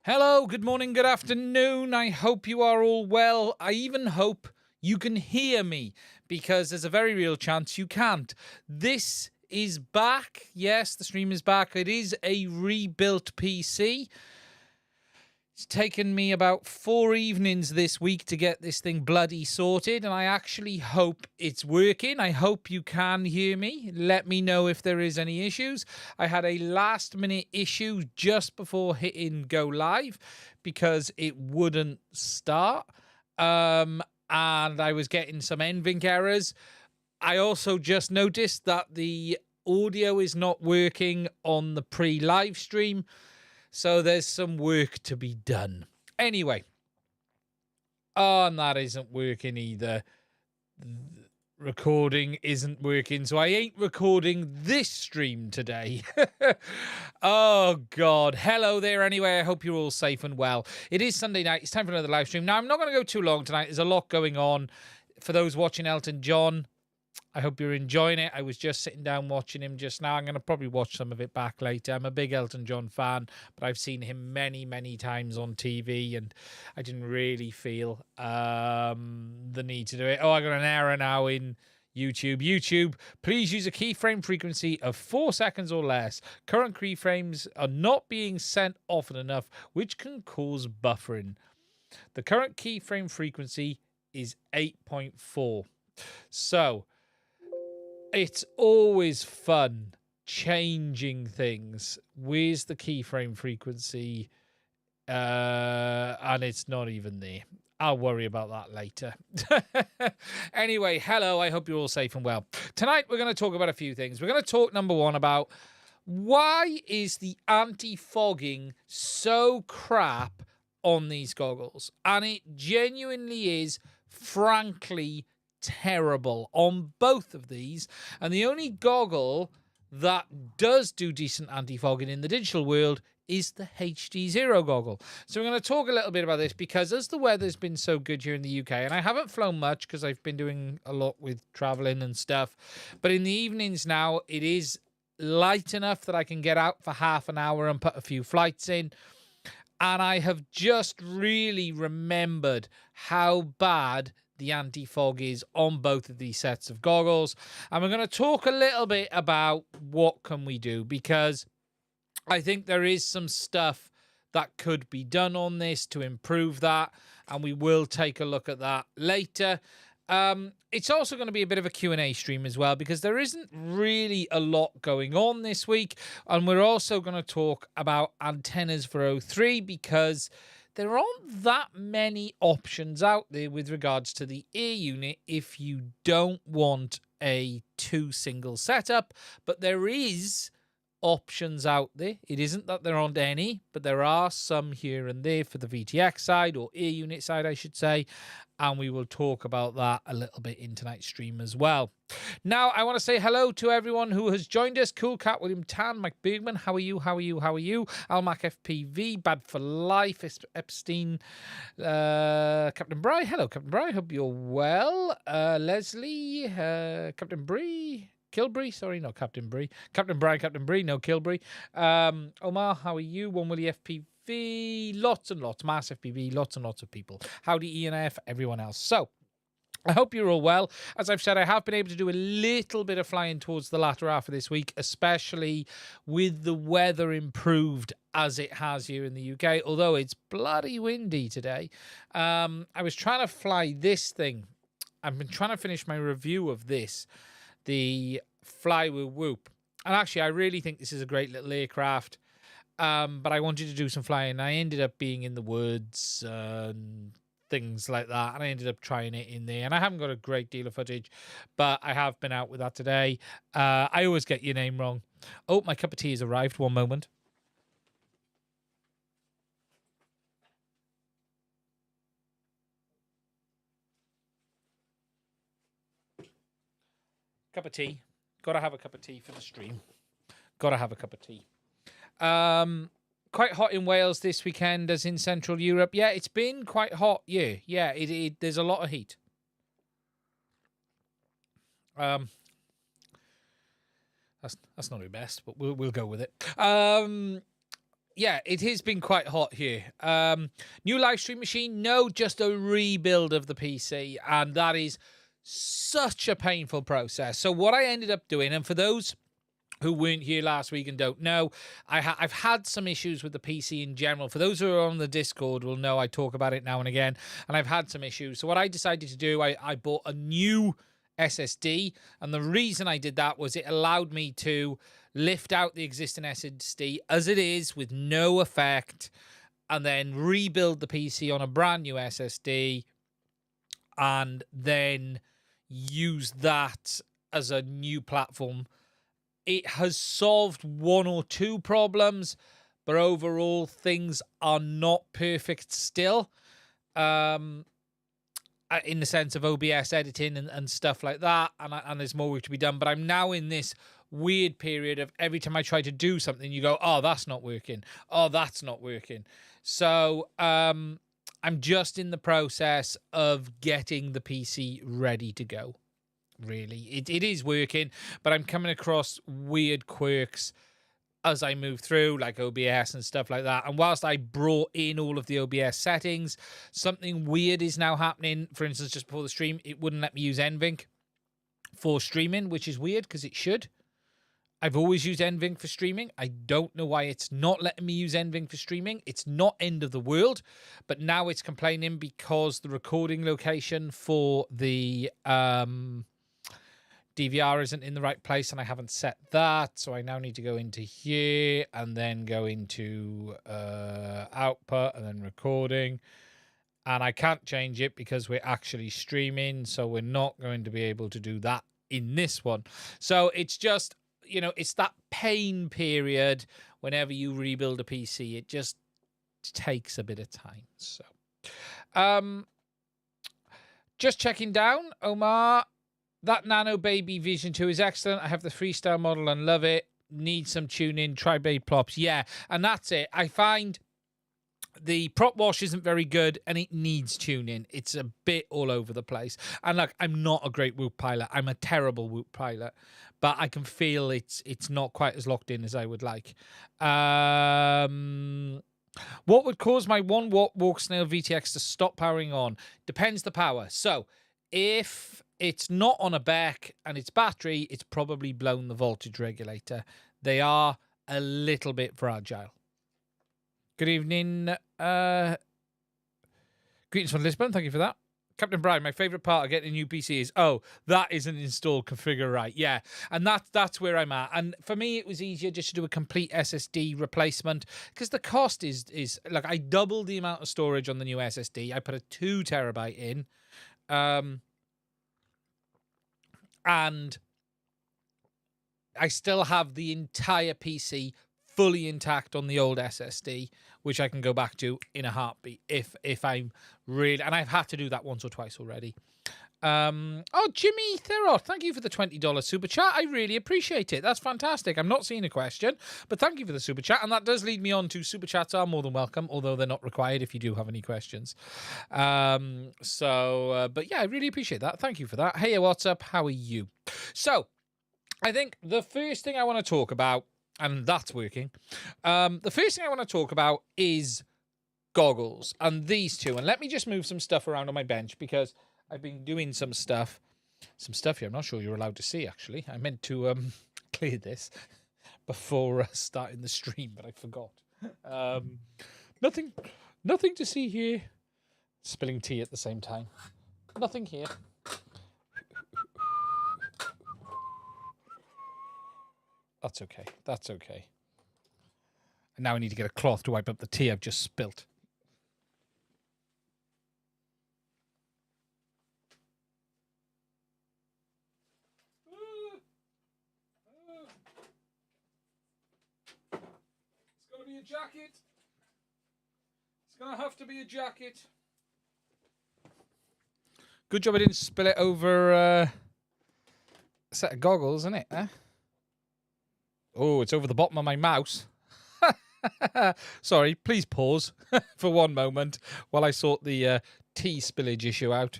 Hello, good morning, good afternoon. I hope you are all well. I even hope you can hear me because there's a very real chance you can't. This is back. Yes, the stream is back. It is a rebuilt PC. It's taken me about 4 evenings this week to get this thing bloody sorted, and I actually hope it's working. I hope you can hear me. Let me know if there is any issues. I had a last-minute issue just before hitting go live because it wouldn't start, and I was getting some NVINC errors. I also just noticed that the audio is not working on the pre-live stream. So there's some work to be done. Anyway. Oh, and that isn't working either. Recording isn't working, so I ain't recording this stream today. Oh, God. Hello there anyway. I hope you're all safe and well. It is Sunday night. It's time for another live stream. Now, I'm not going to go too long tonight. There's a lot going on. For those watching Elton John, I hope you're enjoying it. I was just sitting down watching him just now. I'm going to probably watch some of it back later. I'm a big Elton John fan, but I've seen him many, many times on TV, and I didn't really feel the need to do it. Oh, I got an error now in YouTube. YouTube, please use a keyframe frequency of 4 seconds or less. Current keyframes are not being sent often enough, which can cause buffering. The current keyframe frequency is 8.4. So it's always fun changing things. Where's the keyframe frequency? And it's not even there. I'll worry about that later. Anyway, hello. I hope you're all safe and well. Tonight, we're going to talk about a few things. We're going to talk, number one, about why is the anti-fogging so crap on these goggles? And it genuinely is, frankly, terrible on both of these, and the only goggle that does do decent anti-fogging in the digital world is the HDZero goggle. So we're going to talk a little bit about this because as the weather's been so good here in the UK, and I haven't flown much because I've been doing a lot with traveling and stuff, but in the evenings now it is light enough that I can get out for half an hour and put a few flights in. And I have just really remembered how bad the anti-fog is on both of these sets of goggles. And we're going to talk a little bit about what can we do, because I think there is some stuff that could be done on this to improve that. And we will take a look at that later. It's also going to be a bit of a Q&A stream as well, because there isn't really a lot going on this week. And we're also going to talk about antennas for O3, because there aren't that many options out there with regards to the air unit if you don't want a 2 single setup, but there is options out there. It isn't that there aren't any, but there are some here and there for the VTX side, or air unit side, I should say, and we will talk about that a little bit in tonight's stream as well. Now, I want to say hello to everyone who has joined us. Cool Cat, William Tan, Mike Bergman, how are you? How are you? How are you? Almac FPV, Bad for Life, Epstein, Captain Bry. Hello, Captain Bry. Hope you're well. Leslie, Captain Bree. Kilbury, sorry, not Captain Bree. Captain Brian, Captain Bree, no Kilbury. Omar, how are you? One Willie FPV, lots and lots. Mass FPV, lots and lots of people. Howdy ENF, everyone else. So, I hope you're all well. As I've said, I have been able to do a little bit of flying towards the latter half of this week, especially with the weather improved as it has here in the UK, although it's bloody windy today. I was trying to fly this thing. I've been trying to finish my review of this, the Fly with Whoop. And actually, I really think this is a great little aircraft. But I wanted to do some flying. I ended up being in the woods and things like that. And I ended up trying it in there. And I haven't got a great deal of footage, but I have been out with that today. I always get your name wrong. Oh, my cup of tea has arrived. One moment. Cup of tea. Gotta have a cup of tea for the stream. Gotta have a cup of tea. Quite hot in Wales this weekend, as in Central Europe. Yeah, it's been quite hot. Yeah, there's a lot of heat. That's not the best, but we'll go with it. yeah, it has been quite hot here. New live stream machine? No, just a rebuild of the PC. And that is such a painful process. So what I ended up doing, and for those who weren't here last week and don't know, I've had some issues with the PC in general. For those who are on the Discord will know I talk about it now and again, and I've had some issues. So what I decided to do, I bought a new SSD, and the reason I did that was it allowed me to lift out the existing SSD as it is with no effect, and then rebuild the PC on a brand new SSD, and then use that as a new platform. It has solved one or two problems, but overall things are not perfect still. In the sense of OBS editing and stuff like that, and there's more work to be done. But I'm now in this weird period of every time I try to do something, you go, oh, that's not working. Oh, that's not working. So I'm just in the process of getting the PC ready to go. Really, it is working, but I'm coming across weird quirks as I move through, like OBS and stuff like that. And whilst I brought in all of the OBS settings, something weird is now happening. For instance, just before the stream, it wouldn't let me use NVINC for streaming, which is weird because it should. I've always used NVINC for streaming. I don't know why it's not letting me use NVINC for streaming. It's not end of the world, but now it's complaining because the recording location for the DVR isn't in the right place, and I haven't set that, so I now need to go into here and then go into output and then recording, and I can't change it because we're actually streaming, so we're not going to be able to do that in this one. So it's just, you know, it's that pain period whenever you rebuild a PC. It just takes a bit of time. So just checking down, Omar. That Nano Baby Vision 2 is excellent. I have the freestyle model and love it. Need some tuning. Try Babe Plops. Yeah, and that's it. I find the prop wash isn't very good and it needs tuning. It's a bit all over the place. And look, I'm not a great Whoop pilot. I'm a terrible Whoop pilot. But I can feel it's not quite as locked in as I would like. What would cause my 1 watt Walksnail VTX to stop powering on? Depends the power. So if it's not on a back and it's battery, it's probably blown the voltage regulator. They are a little bit fragile. Good evening. Greetings from Lisbon. Thank you for that. Captain Brian, my favourite part of getting a new PC is, oh, that isn't installed, configure right. Yeah, and that's where I'm at. And for me, it was easier just to do a complete SSD replacement because the cost is like, I doubled the amount of storage on the new SSD. I put a 2 terabyte in. And I still have the entire PC fully intact on the old SSD, which I can go back to in a heartbeat if I'm really... And I've had to do that once or twice already. Oh, Jimmy Therot, thank you for the $20 super chat. I really appreciate it. That's fantastic. I'm not seeing a question, but thank you for the super chat. And that does lead me on to super chats are more than welcome, although they're not required if you do have any questions. But yeah, I really appreciate that. Thank you for that. Hey, what's up? How are you? So I think the first thing I want to talk about, and that's working. The first thing I want to talk about is goggles and these two. And let me just move some stuff around on my bench because I've been doing some stuff here. I'm not sure you're allowed to see, actually. I meant to clear this before starting the stream, but I forgot. Nothing to see here. Spilling tea at the same time. Nothing here. That's okay. That's okay. And now I need to get a cloth to wipe up the tea I've just spilt. It's going to be a jacket. It's going to have to be a jacket. Good job I didn't spill it over a set of goggles, isn't it? Eh? Oh, it's over the bottom of my mouse. Sorry, please pause for one moment while I sort the tea spillage issue out.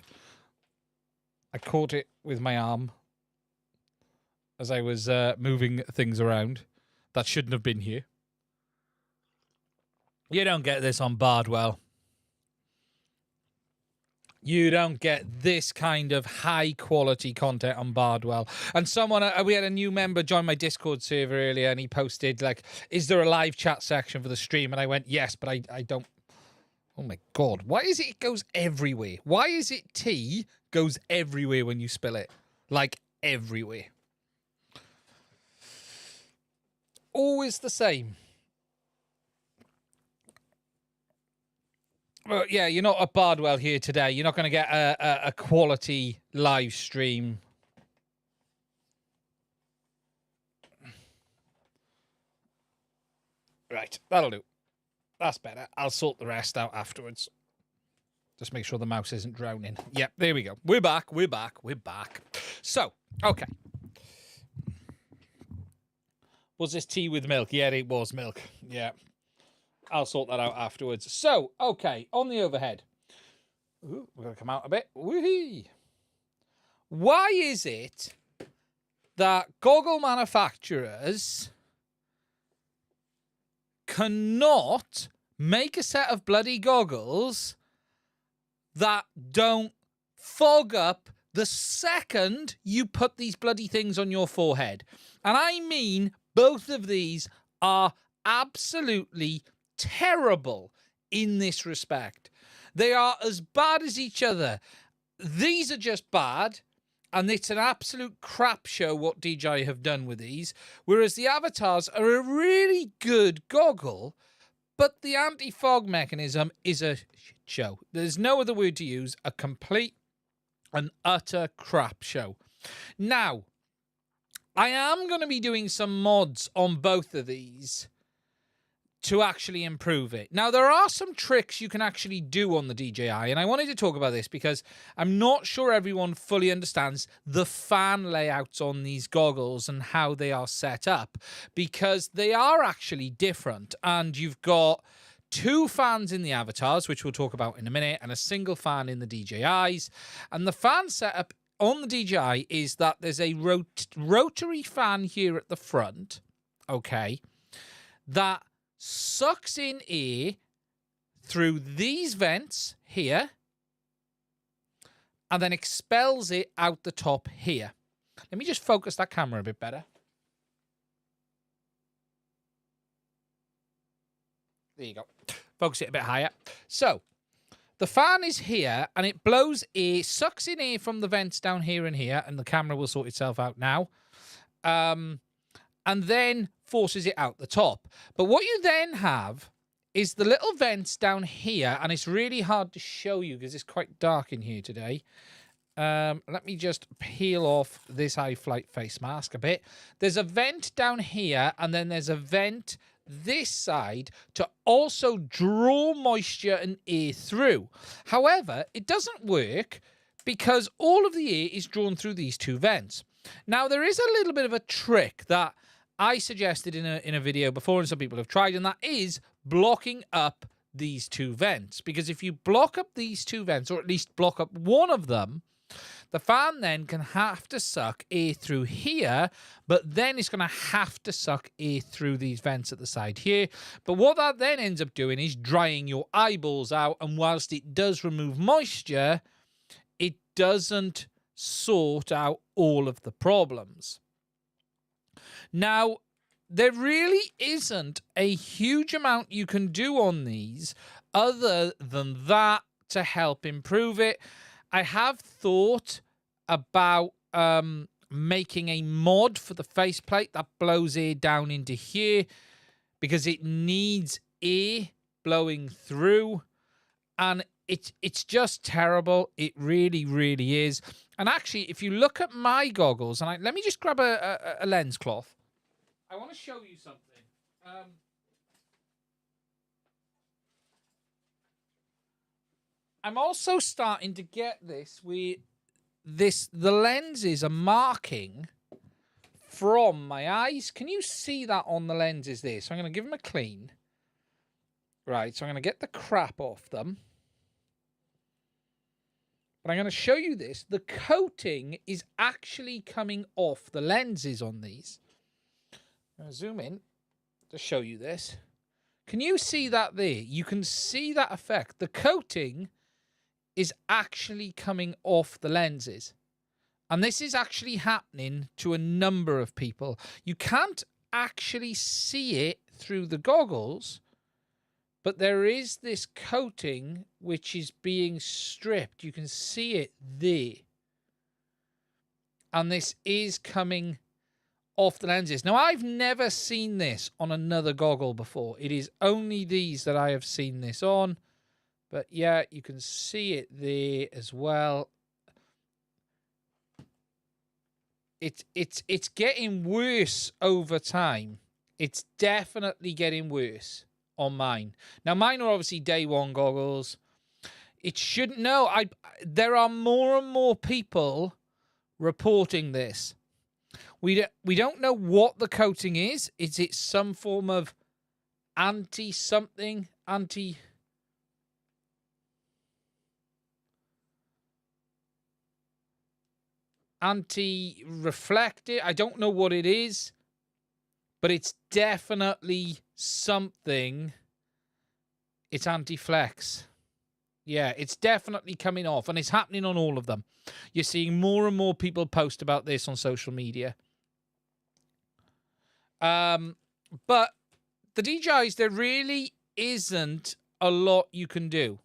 I caught it with my arm as I was moving things around that shouldn't have been here. You don't get this on Bardwell. You don't get this kind of high quality content on Bardwell. And someone, we had a new member join my Discord server earlier, and he posted, like, is there a live chat section for the stream? And I went, yes, but I don't. Oh my God. Why is it goes everywhere? Why is it tea goes everywhere when you spill it? Like, everywhere. Always the same. Well, yeah, you're not at Bardwell here today. You're not going to get a quality live stream. Right, that'll do. That's better. I'll sort the rest out afterwards. Just make sure the mouse isn't drowning. Yep, there we go. We're back. We're back. We're back. So, okay. Was this tea with milk? Yeah, it was milk. Yeah. I'll sort that out afterwards. So, okay, on the overhead. Ooh, we're going to come out a bit. Woohoo! Why is it that goggle manufacturers cannot make a set of bloody goggles that don't fog up the second you put these bloody things on your forehead? And I mean, both of these are absolutely terrible in this respect. They are as bad as each other. These are just bad, and it's an absolute crap show what DJI have done with these, whereas the avatars are a really good goggle, but the anti-fog mechanism is a shit show. There's no other word to use. A complete and utter crap show. Now, I am going to be doing some mods on both of these to actually improve it. Now, there are some tricks you can actually do on the DJI, and I wanted to talk about this because I'm not sure everyone fully understands the fan layouts on these goggles and how they are set up, because they are actually different. And you've got two fans in the avatars, which we'll talk about in a minute, and a single fan in the DJIs. And the fan setup on the DJI is that there's a rotary fan here at the front, okay, that sucks in air through these vents here and then expels it out the top here. Let me just focus that camera a bit better. There you go. Focus it a bit higher. So, the fan is here and it blows air, sucks in air from the vents down here and here, and the camera will sort itself out now. And then forces it out the top. But what you then have is the little vents down here, and it's really hard to show you because it's quite dark in here today. Let me just peel off this high flight face mask a bit. There's a vent down here, and then there's a vent this side to also draw moisture and air through. However, it doesn't work because all of the air is drawn through these two vents. Now, there is a little bit of a trick that I suggested in a video before, and some people have tried, and that is blocking up these two vents. Because if you block up these two vents, or at least block up one of them, the fan then can have to suck air through here, but then it's going to have to suck air through these vents at the side here. But what that then ends up doing is drying your eyeballs out, and whilst it does remove moisture, it doesn't sort out all of the problems. Now, there really isn't a huge amount you can do on these other than that to help improve it. I have thought about making a mod for the faceplate that blows air down into here because it needs air blowing through, and it's just terrible. It really, really is. And actually, if you look at my goggles, and let me just grab a lens cloth. I want to show you something. I'm also starting to get this where the lenses are marking from my eyes. Can you see that on the lenses there? So I'm going to give them a clean. Right, so I'm going to get the crap off them. But I'm going to show you this. The coating is actually coming off the lenses on these. I'm going to zoom in to show you this. Can you see that there? You can see that effect. The coating is actually coming off the lenses. And this is actually happening to a number of people. You can't actually see it through the goggles, but there is this coating which is being stripped. You can see it there. And this is coming off the lenses. Now, I've never seen this on another goggle before. It is only these that I have seen this on. But yeah, you can see it there as well. It's getting worse over time. It's definitely getting worse on mine. Now, mine are obviously day one goggles. It shouldn't. No, there are more and more people reporting this. We don't know what the coating is. Is it some form of anti-something? Anti-reflective? I don't know what it is, but it's definitely something. It's anti-flex. Yeah, it's definitely coming off, and it's happening on all of them. You're seeing more and more people post about this on social media. But the DJIs, there really isn't a lot you can do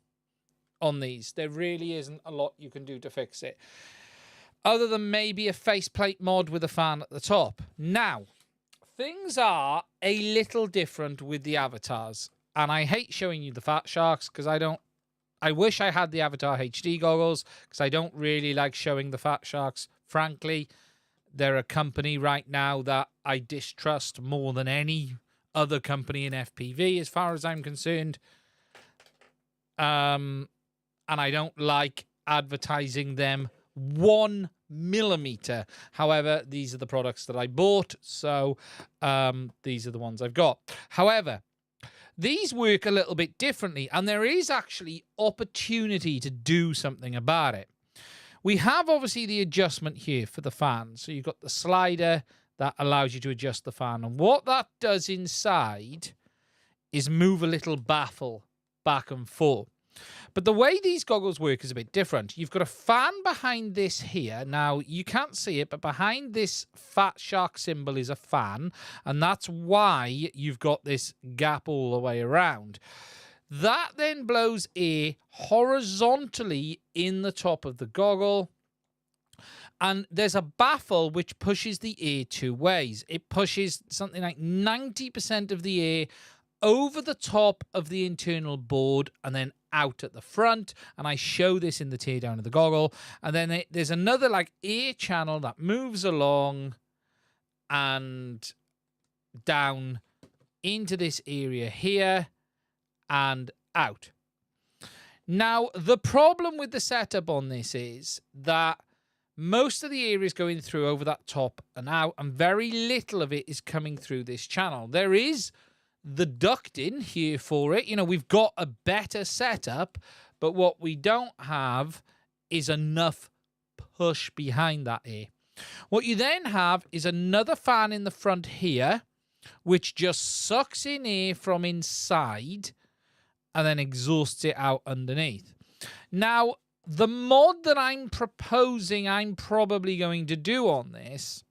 on these. There really isn't a lot you can do to fix it, other than maybe a faceplate mod with a fan at the top. Now, things are a little different with the avatars, and I hate showing you the fat sharks because I wish I had the Avatar HD goggles because I don't really like showing the fat sharks. Frankly, they're a company right now that I distrust more than any other company in FPV as far as I'm concerned. And I don't like advertising them 1 millimeter. However, these are the products that I bought, so these are the ones I've got. However, these work a little bit differently, and there is actually opportunity to do something about it. We have obviously the adjustment here for the fan. So you've got the slider that allows you to adjust the fan. And what that does inside is move a little baffle back and forth. But the way these goggles work is a bit different. You've got a fan behind this here. Now, you can't see it, but behind this fat shark symbol is a fan. And that's why you've got this gap all the way around. That then blows air horizontally in the top of the goggle. And there's a baffle which pushes the air two ways. It pushes something like 90% of the air over the top of the internal board and then out at the front. And I show this in the teardown of the goggle. And then there's another like air channel that moves along and down into this area here and out. Now, the problem with the setup on this is that most of the air is going through over that top and out, and very little of it is coming through this channel. There is the ducting here for it. You know, we've got a better setup, but what we don't have is enough push behind that air. What you then have is another fan in the front here, which just sucks in air from inside and then exhausts it out underneath. Now, the mod that I'm proposing I'm probably going to do on this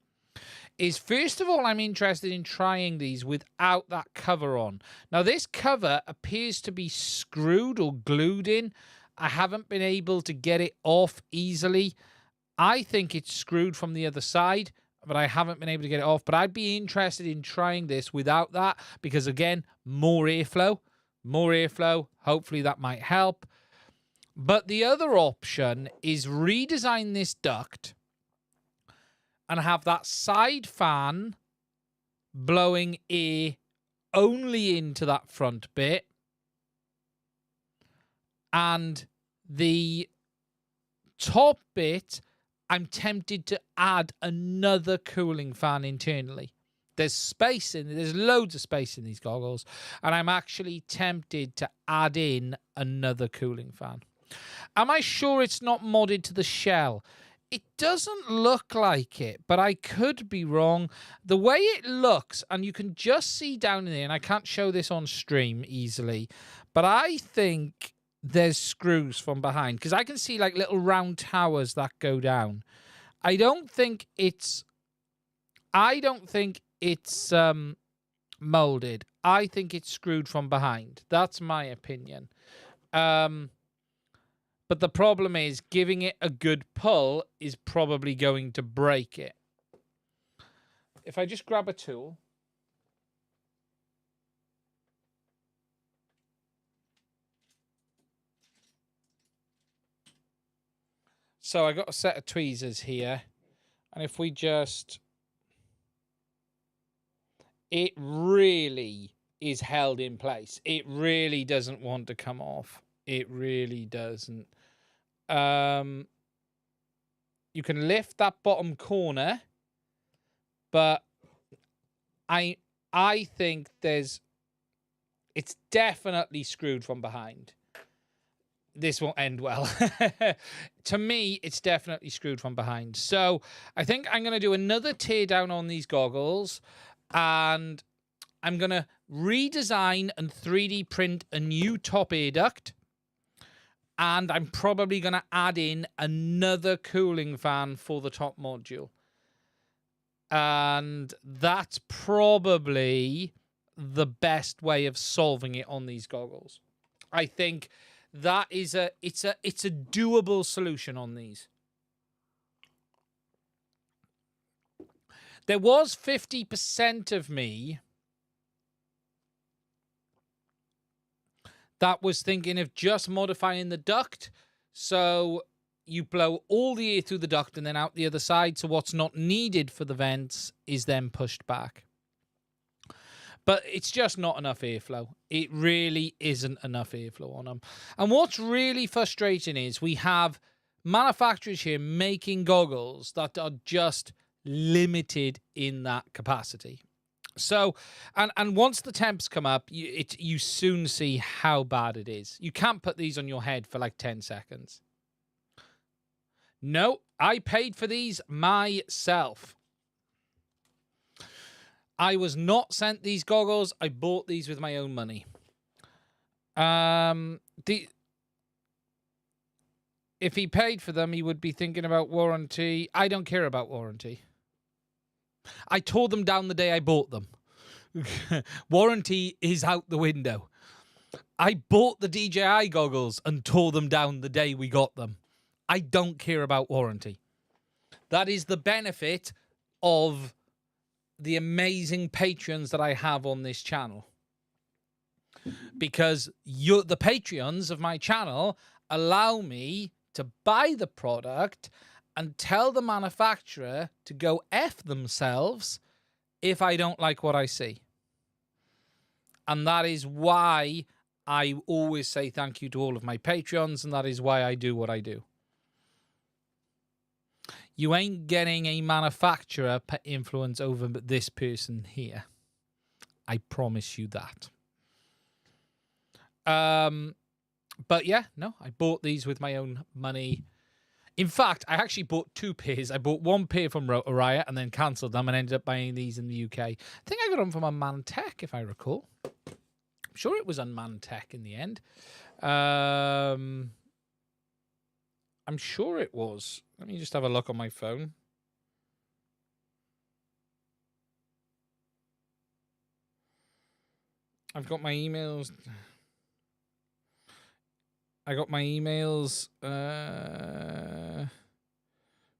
is, first of all, I'm interested in trying these without that cover on. Now, this cover appears to be screwed or glued in. I haven't been able to get it off easily. I think it's screwed from the other side, but I haven't been able to get it off. But I'd be interested in trying this without that because, again, more airflow. More airflow. Hopefully that might help. But the other option is redesign this duct and have that side fan blowing air only into that front bit. And the top bit, I'm tempted to add another cooling fan internally. There's space in there's loads of space in these goggles, and I'm actually tempted to add in another cooling fan. Am I sure it's not modded to the shell? It doesn't look like it, but I could be wrong. The way it looks, and you can just see down in there, and I can't show this on stream easily, but I think there's screws from behind, because I can see like little round towers that go down. I don't think it's molded. I think it's screwed from behind. That's my opinion. But the problem is giving it a good pull is probably going to break it. If I just grab a tool. So I got a set of tweezers here. And if we just... It really is held in place. It really doesn't want to come off. It really doesn't. You can lift that bottom corner, but I think it's definitely screwed from behind. This won't end well. To me, it's definitely screwed from behind. So I think I'm going to do another tear down on these goggles, and I'm going to redesign and 3D print a new top air duct. And I'm probably going to add in another cooling fan for the top module. And that's probably the best way of solving it on these goggles. I think that is it's a doable solution on these. There was 50% of me that was thinking of just modifying the duct, so you blow all the air through the duct and then out the other side, so what's not needed for the vents is then pushed back. But it's just not enough airflow. It really isn't enough airflow on them. And what's really frustrating is we have manufacturers here making goggles that are just limited in that capacity. So, and once the temps come up, you soon see how bad it is. You can't put these on your head for like 10 seconds. No, I paid for these myself. I was not sent these goggles. I bought these with my own money. If he paid for them, he would be thinking about warranty. I don't care about warranty. I tore them down the day I bought them. Warranty is out the window. I bought the DJI goggles and tore them down the day we got them. I don't care about warranty. That is the benefit of the amazing patrons that I have on this channel. Because the Patreons of my channel allow me to buy the product and tell the manufacturer to go F themselves if I don't like what I see. And that is why I always say thank you to all of my Patreons, and that is why I do what I do. You ain't getting a manufacturer influence over this person here. I promise you that. But yeah, no, I bought these with my own money. In fact, I actually bought two pairs. I bought one pair from Orqa and then cancelled them and ended up buying these in the UK. I think I got them from Unmanned Tech, if I recall. I'm sure it was Unmanned Tech in the end. I'm sure it was. Let me just have a look on my phone. I've got my emails. I got my emails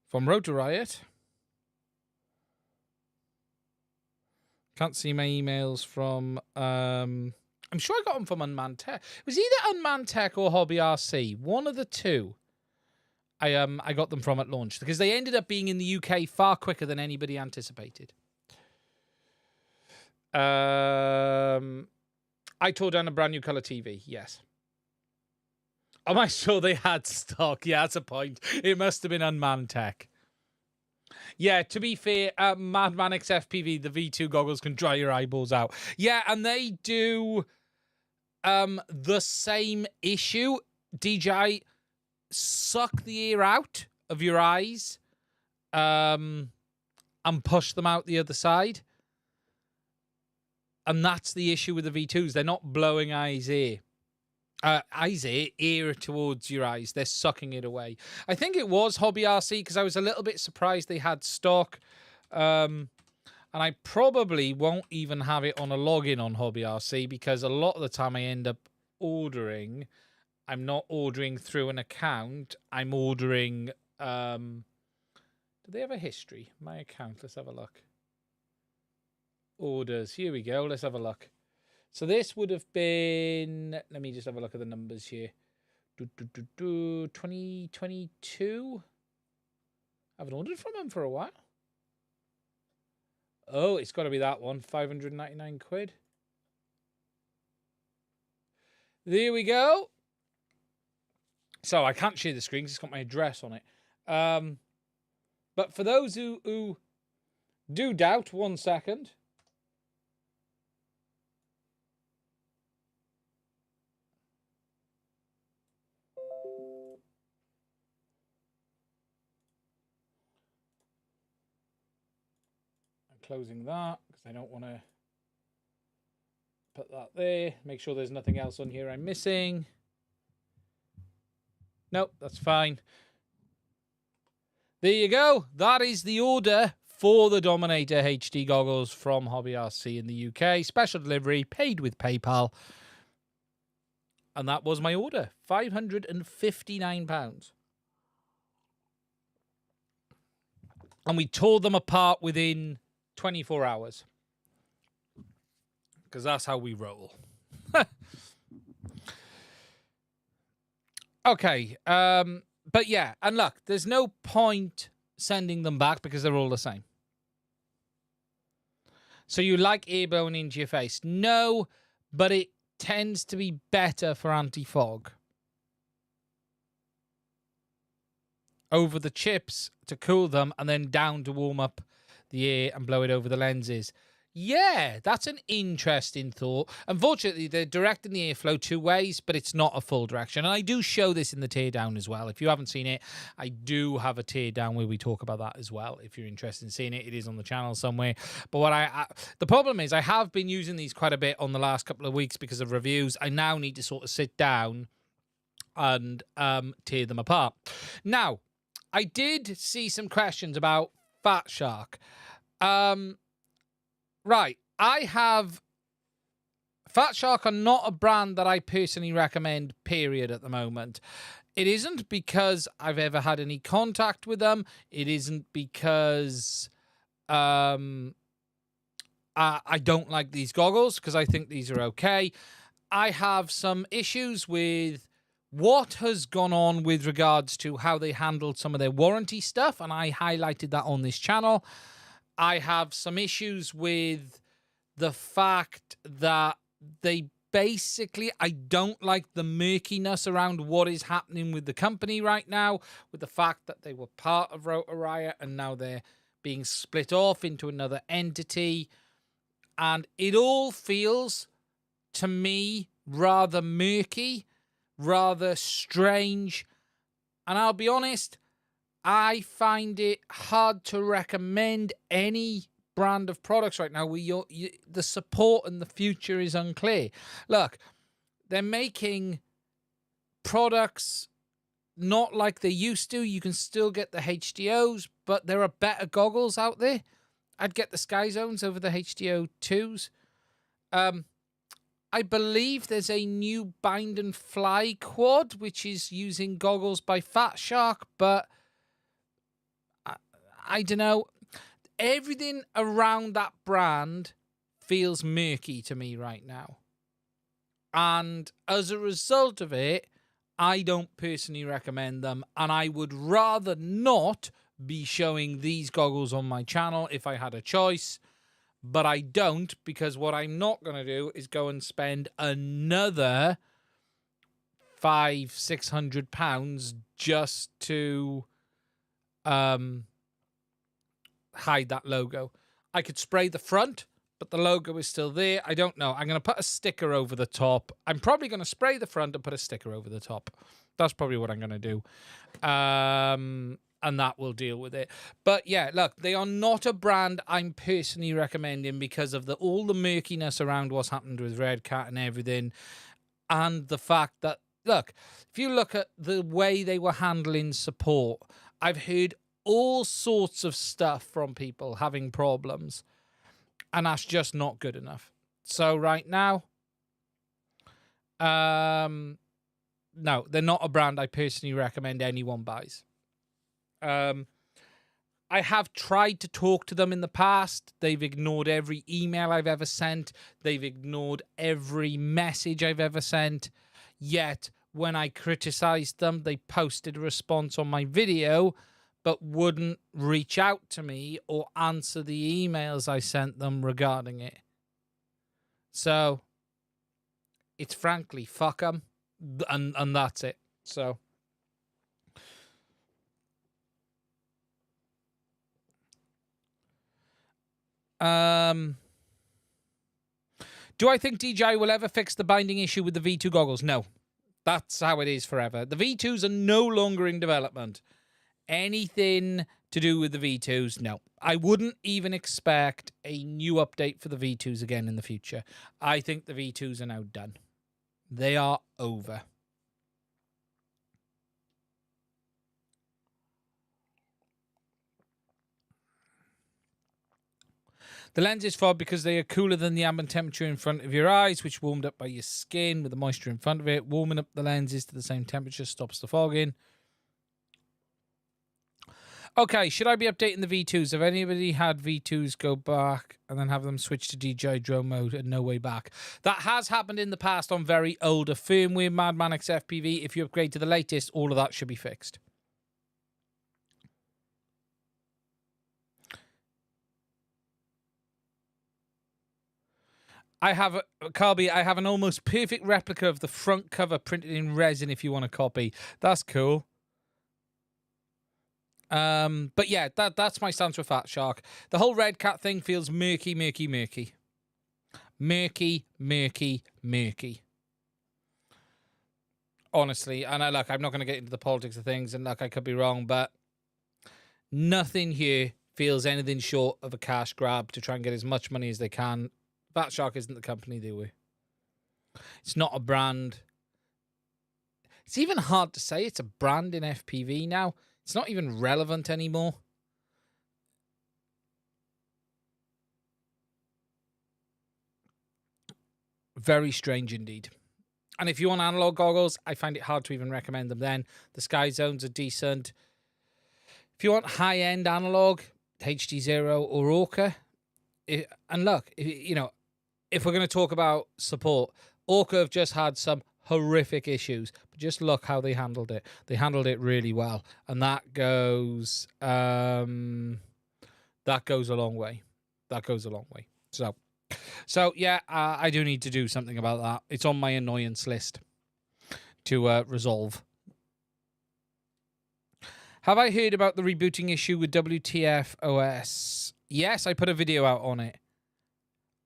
from Rotor Riot. Can't see my emails from... I'm sure I got them from Unmanned Tech. It was either Unmanned Tech or Hobby RC. One of the two. I got them from at launch because they ended up being in the UK far quicker than anybody anticipated. I tore down a brand new colour TV. Yes. Am I sure they had stock? Yeah, that's a point. It must have been Unmanned Tech. Yeah, to be fair, Madman XFPV, the V2 goggles can dry your eyeballs out. Yeah, and they do the same issue. DJI suck the air out of your eyes and push them out the other side. And that's the issue with the V2s. They're not blowing eyes ear towards your eyes. They're sucking it away. I think it was Hobby RC because I was a little bit surprised they had stock. And I probably won't even have it on a login on Hobby RC because a lot of the time I end up ordering. I'm not ordering through an account. I'm ordering... do they have a history? My account. Let's have a look. Orders. Here we go. Let's have a look. So this would have been... Let me just have a look at the numbers here. 2022? I haven't ordered from them for a while. Oh, it's got to be that one. 599 quid. There we go. So I can't share the screen because it's got my address on it. But for those who do doubt, 1 second. I'm closing that because I don't want to put that there. Make sure there's nothing else on here I'm missing. Nope, that's fine. There you go. That is the order for the Dominator HD goggles from Hobby RC in the UK. Special delivery, paid with PayPal. And that was my order. £559. And we tore them apart within 24 hours. Because that's how we roll. Okay, but yeah, and look, there's no point sending them back because they're all the same. So you like air blowing into your face? No, but it tends to be better for anti-fog. Over the chips to cool them and then down to warm up the air and blow it over the lenses. Yeah, that's an interesting thought. Unfortunately, they're directing the airflow 2 ways, but it's not a full direction. And I do show this in the teardown as well. If you haven't seen it, I do have a teardown where we talk about that as well. If you're interested in seeing it, it is on the channel somewhere. But what the problem is I have been using these quite a bit on the last couple of weeks because of reviews. I now need to sort of sit down and tear them apart. Now, I did see some questions about Fat Shark. Right, I have... Fat Shark are not a brand that I personally recommend, period, at the moment. It isn't because I've ever had any contact with them. It isn't because I don't like these goggles, because I think these are okay. I have some issues with what has gone on with regards to how they handled some of their warranty stuff, and I highlighted that on this channel. I have some issues with the fact that they basically, I don't like the murkiness around what is happening with the company right now, with the fact that they were part of Rotor Riot and now they're being split off into another entity. And it all feels, to me, rather murky, rather strange. And I'll be honest, I find it hard to recommend any brand of products right now where the support and the future is unclear. Look, they're making products not like they used to. You can still get the HDOs, but there are better goggles out there. I'd get the Sky Zones over the HDO 2s. I believe there's a new Bind and Fly quad, which is using goggles by Fat Shark, but I don't know. Everything around that brand feels murky to me right now. And as a result of it, I don't personally recommend them. And I would rather not be showing these goggles on my channel if I had a choice. But I don't, because what I'm not going to do is go and spend another £500-600 just to hide that logo. I could spray the front, but the logo is still there. I don't know. I'm going to put a sticker over the top. I'm probably going to spray the front and put a sticker over the top. That's probably what I'm going to do. and that will deal with it. But yeah, look, they are not a brand I'm personally recommending because of all the murkiness around what's happened with Red Cat and everything, and the fact that, look, if you look at the way they were handling support, I've heard all sorts of stuff from people having problems, and that's just not good enough. So right now, no, they're not a brand I personally recommend anyone buys. I have tried to talk to them in the past. They've ignored every email I've ever sent. They've ignored every message I've ever sent. Yet, when I criticized them, they posted a response on my video, but wouldn't reach out to me or answer the emails I sent them regarding it. So, it's frankly, fuck them. And that's it. So... do I think DJI will ever fix the binding issue with the V2 goggles? No. That's how it is forever. The V2s are no longer in development. Anything to do with the V2s, no. I wouldn't even expect a new update for the V2s again in the future. I think the V2s are now done. They are over. The lens is fob because they are cooler than the ambient temperature in front of your eyes, which warmed up by your skin with the moisture in front of it. Warming up the lenses to the same temperature stops the fogging. Okay, should I be updating the V2s? Have anybody had V2s go back and then have them switch to DJI drone mode and no way back? That has happened in the past on very older firmware, Madman XFPV. If you upgrade to the latest, all of that should be fixed. I have, Carby, I have an almost perfect replica of the front cover printed in resin if you want a copy. That's cool. But yeah, that's my stance with Fat Shark. The whole Red Cat thing feels murky, murky, murky. Murky, murky, murky. Honestly, and I'm not going to get into the politics of things, and I could be wrong, but nothing here feels anything short of a cash grab to try and get as much money as they can. Fat Shark isn't the company they were. It's not a brand. It's even hard to say it's a brand in FPV now. It's not even relevant anymore. Very strange indeed. And if you want analog goggles, I find it hard to even recommend them then. The Sky Zones are decent. If you want high-end analog, HDZero or Orqa, and look, if we're going to talk about support, Orqa have just had some horrific issues, but just look how they handled it. They handled it really well, and that goes a long way. That goes a long way. So yeah, I do need to do something about that. It's on my annoyance list to resolve. Have I heard about the rebooting issue with WTF OS? Yes, I put a video out on it.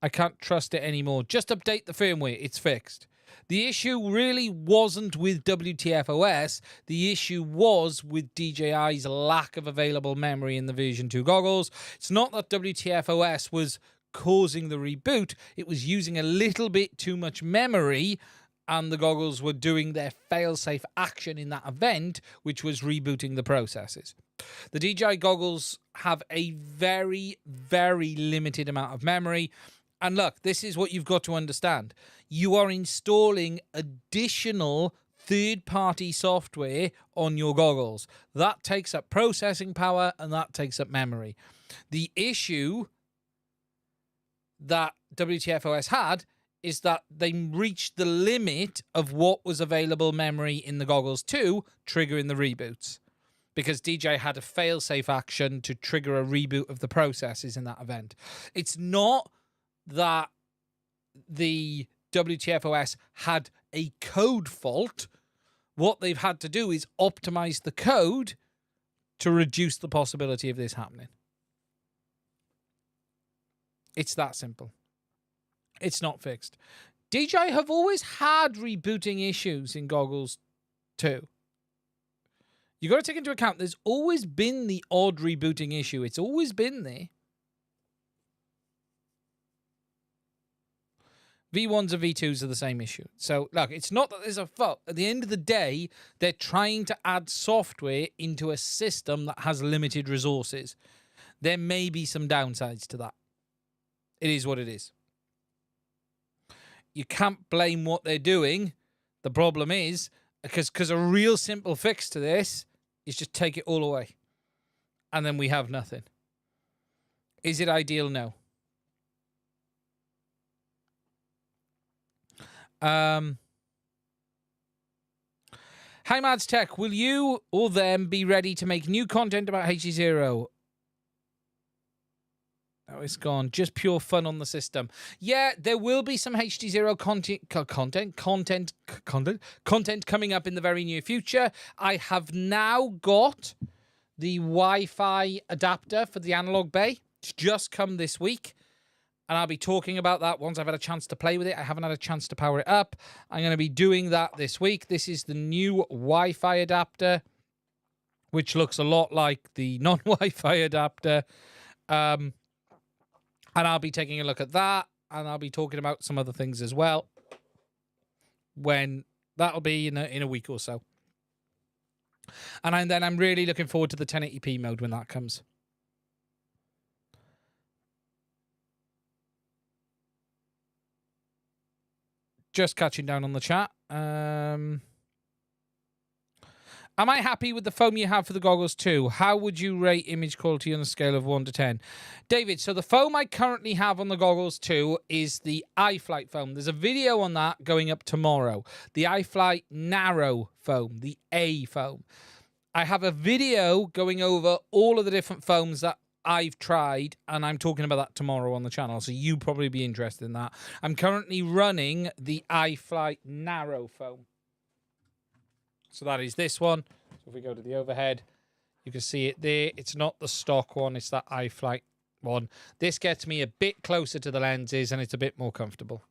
I can't trust it anymore. Just update the firmware. It's fixed. The issue really wasn't with WTF OS. The issue was with DJI's lack of available memory in the version 2 goggles. It's not that WTF OS was causing the reboot. It was using a little bit too much memory, and the goggles were doing their fail-safe action in that event, which was rebooting the processes. The DJI goggles have a very, very limited amount of memory. And look, this is what you've got to understand. You are installing additional third-party software on your goggles. That takes up processing power and that takes up memory. The issue that WTFOS had is that they reached the limit of what was available memory in the goggles too, triggering the reboots. Because DJI had a fail-safe action to trigger a reboot of the processes in that event. It's not that the WTFOS had a code fault. What they've had to do is optimize the code to reduce the possibility of this happening. It's that simple. It's not fixed. DJI have always had rebooting issues in goggles too. You got to take into account there's always been the odd rebooting issue. It's always been there. V1s and V2s are the same issue. So, look, it's not that there's a fault. At the end of the day, they're trying to add software into a system that has limited resources. There may be some downsides to that. It is what it is. You can't blame what they're doing. The problem is, because a real simple fix to this is just take it all away. And then we have nothing. Is it ideal? No. Hi, Mads Tech. Will you or them be ready to make new content about HDZero? Oh, it's gone. Just pure fun on the system. Yeah, there will be some HDZero content coming up in the very near future. I have now got the Wi-Fi adapter for the analog bay. It's just come this week. And I'll be talking about that once I've had a chance to play with it. I haven't had a chance to power it up. I'm going to be doing that this week. This is the new Wi-Fi adapter, which looks a lot like the non-Wi-Fi adapter. And I'll be taking a look at that. And I'll be talking about some other things as well. When that'll be in a week or so. And then I'm really looking forward to the 1080p mode when that comes. Just catching down on the chat. Am I happy with the foam you have for the goggles too? How would you rate image quality on a scale of 1 to 10? David, so the foam I currently have on the goggles too is the iFlight foam. There's a video on that going up tomorrow. The iFlight Narrow foam, the A foam. I have a video going over all of the different foams that I've tried, and I'm talking about that tomorrow on the channel, so you probably be interested in that. I'm currently running the iFlight Narrow foam. So that is this one. So if we go to the overhead, you can see it there. It's not the stock one, it's that iFlight one. This gets me a bit closer to the lenses, and it's a bit more comfortable.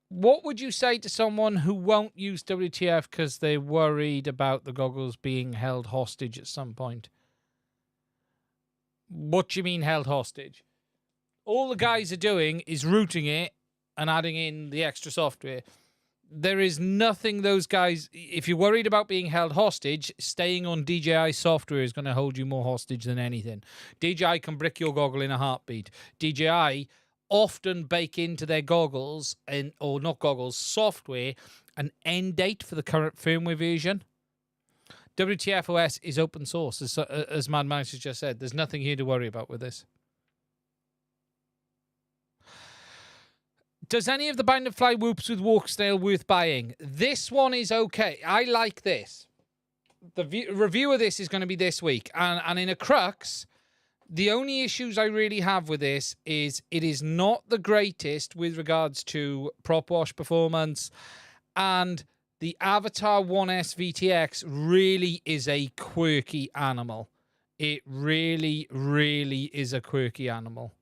What would you say to someone who won't use WTF because they're worried about the goggles being held hostage at some point? What do you mean held hostage? All the guys are doing is routing it and adding in the extra software. There is nothing those guys... If you're worried about being held hostage, staying on DJI software is going to hold you more hostage than anything. DJI can brick your goggle in a heartbeat. DJI often bake into their goggles, or not goggles, software, an end date for the current firmware version. WTF OS is open source, as Mad Max has just said. There's nothing here to worry about with this. Does any of the Bind and Fly whoops with Walksnail worth buying? This one is okay. I like this. The review of this is going to be this week. And in a crux... The only issues I really have with this is it is not the greatest with regards to prop wash performance, and the Avatar 1S VTX really is a quirky animal. It really, really is a quirky animal.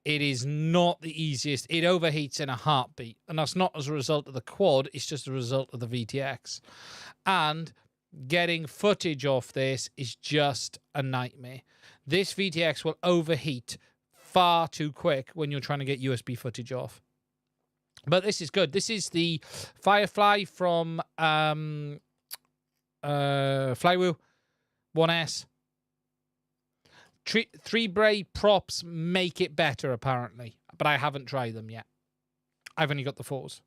It is not the easiest. It overheats in a heartbeat, and that's not as a result of the quad, it's just a result of the VTX. And getting footage off this is just a nightmare. This VTX will overheat far too quick when you're trying to get USB footage off. But this is good. This is the Firefly from Flywoo 1S. Three braid props make it better, apparently. But I haven't tried them yet. I've only got the 4s.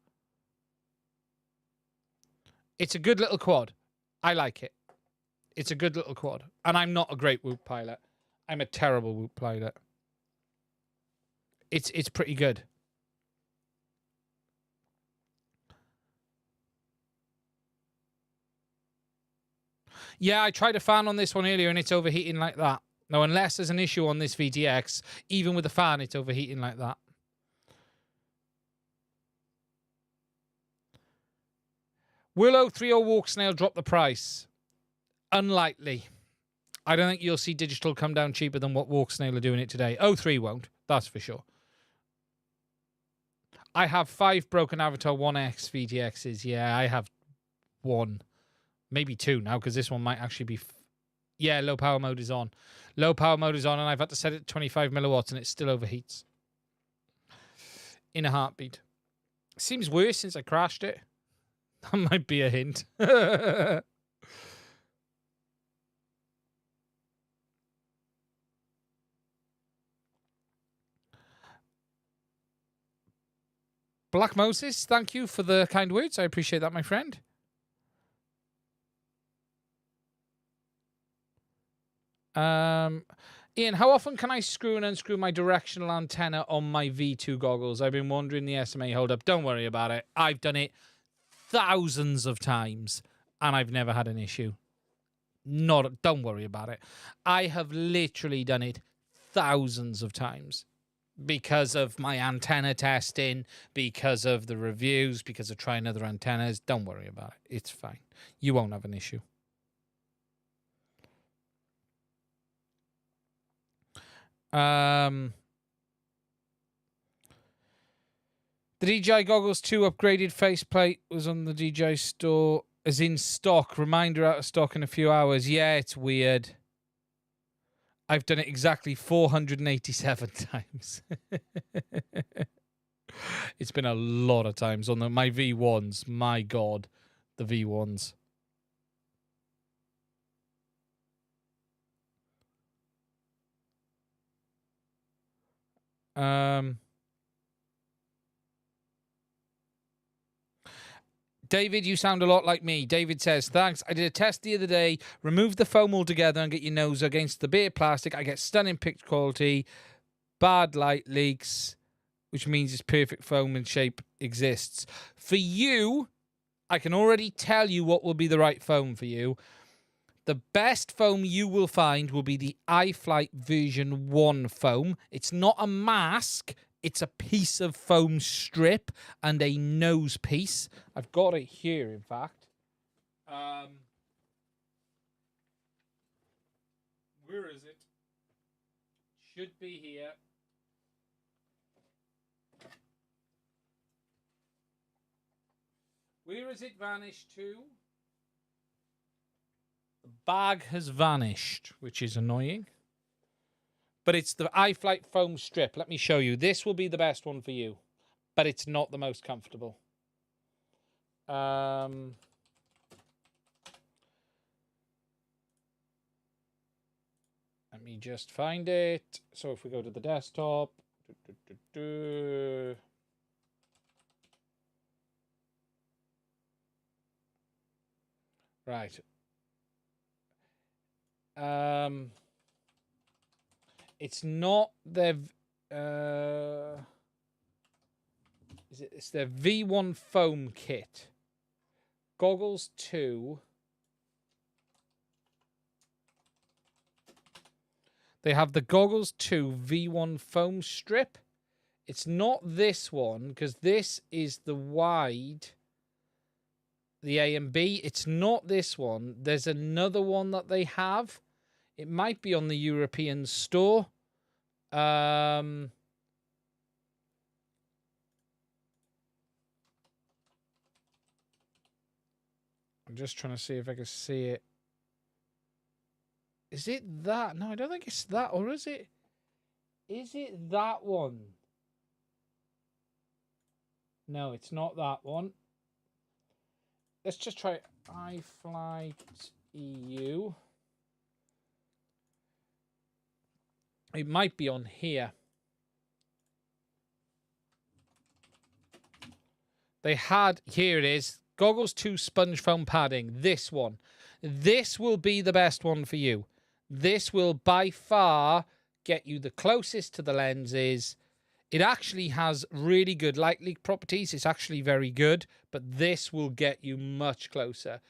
It's a good little quad. I like it. It's a good little quad. And I'm not a great whoop pilot. I'm a terrible whoop pilot. It's pretty good. Yeah, I tried a fan on this one earlier and it's overheating like that. Now, unless there's an issue on this VTX, even with the fan, it's overheating like that. Will O3 or Walksnail drop the price? Unlikely. I don't think you'll see digital come down cheaper than what Walksnail are doing it today. O3 won't, that's for sure. I have 5 broken Avatar 1X VTXs. Yeah, I have 1. Maybe 2 now, because this one might actually be... Yeah, low power mode is on. Low power mode is on, and I've had to set it to 25 milliwatts, and it still overheats. In a heartbeat. Seems worse since I crashed it. That might be a hint. Black Moses, thank you for the kind words. I appreciate that, my friend. Ian, how often can I screw and unscrew my directional antenna on my V2 goggles? I've been wondering the SMA hold up. Don't worry about it. I've done it thousands of times and I've never had an issue. Don't worry about it. I have literally done it thousands of times because of my antenna testing, because of the reviews, because of trying other antennas. Don't worry about it. It's fine. You won't have an issue. The DJI Goggles 2 upgraded faceplate was on the DJI store as in stock. Reminder, out of stock in a few hours. Yeah, it's weird. I've done it exactly 487 times. It's been a lot of times on my V1s. My God, the V1s. David, you sound a lot like me. David says, thanks. I did a test the other day. Remove the foam altogether and get your nose against the bare plastic. I get stunning picture quality. Bad light leaks, which means it's perfect foam and shape exists. For you, I can already tell you what will be the right foam for you. The best foam you will find will be the iFlight version 1 foam. It's not a mask. It's a piece of foam strip and a nose piece. I've got it here, in fact. Where is it? Should be here. Where has it vanished to? The bag has vanished, which is annoying. But it's the iFlight foam strip. Let me show you. This will be the best one for you. But it's not the most comfortable. Let me just find it. So if we go to the desktop. Right. It's not their it's their V1 foam kit. Goggles 2. They have the Goggles 2 V1 foam strip. It's not this one because this is the wide, the A and B. It's not this one. There's another one that they have. It might be on the European store. I'm just trying to see if I can see it. Is it that? No, I don't think it's that. Or is it? Is it that one? No, it's not that one. Let's just try iFlight EU. It might be on here. They had, here it is, Goggles 2 sponge foam padding. This one. This will be the best one for you. This will by far get you the closest to the lenses. It actually has really good light leak properties. It's actually very good, but this will get you much closer.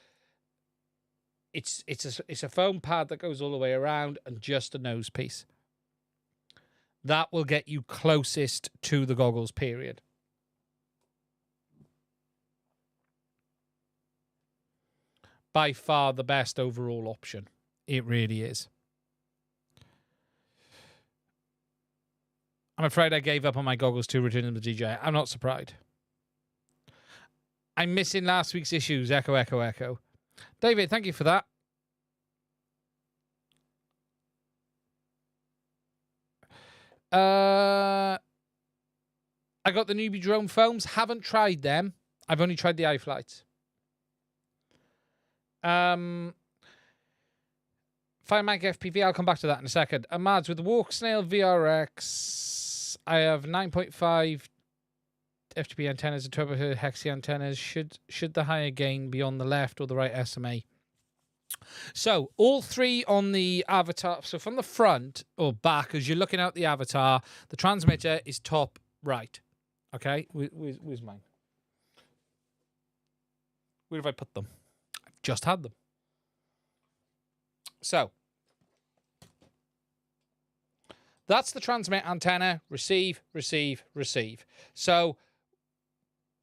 It's a foam pad that goes all the way around and just a nose piece. That will get you closest to the goggles, period. By far the best overall option. It really is. I'm afraid I gave up on my goggles to return them to DJI. I'm not surprised. I'm missing last week's issues. Echo, echo, echo. David, thank you for that. I got the newbie drone foams. Haven't tried them. I've only tried the iFlights. Find Mic FPV. I'll come back to that in a second. Mads, with the Walksnail VRX, I have 9.5 FTP antennas and turbo hexi antennas. Should the higher gain be on the left or the right SMA? So all three on the avatar. So from the front or back, as you're looking at the avatar, the transmitter is top right. Okay, where's mine? Where have I put them? I've just had them. So that's the transmit antenna. Receive, receive, receive. So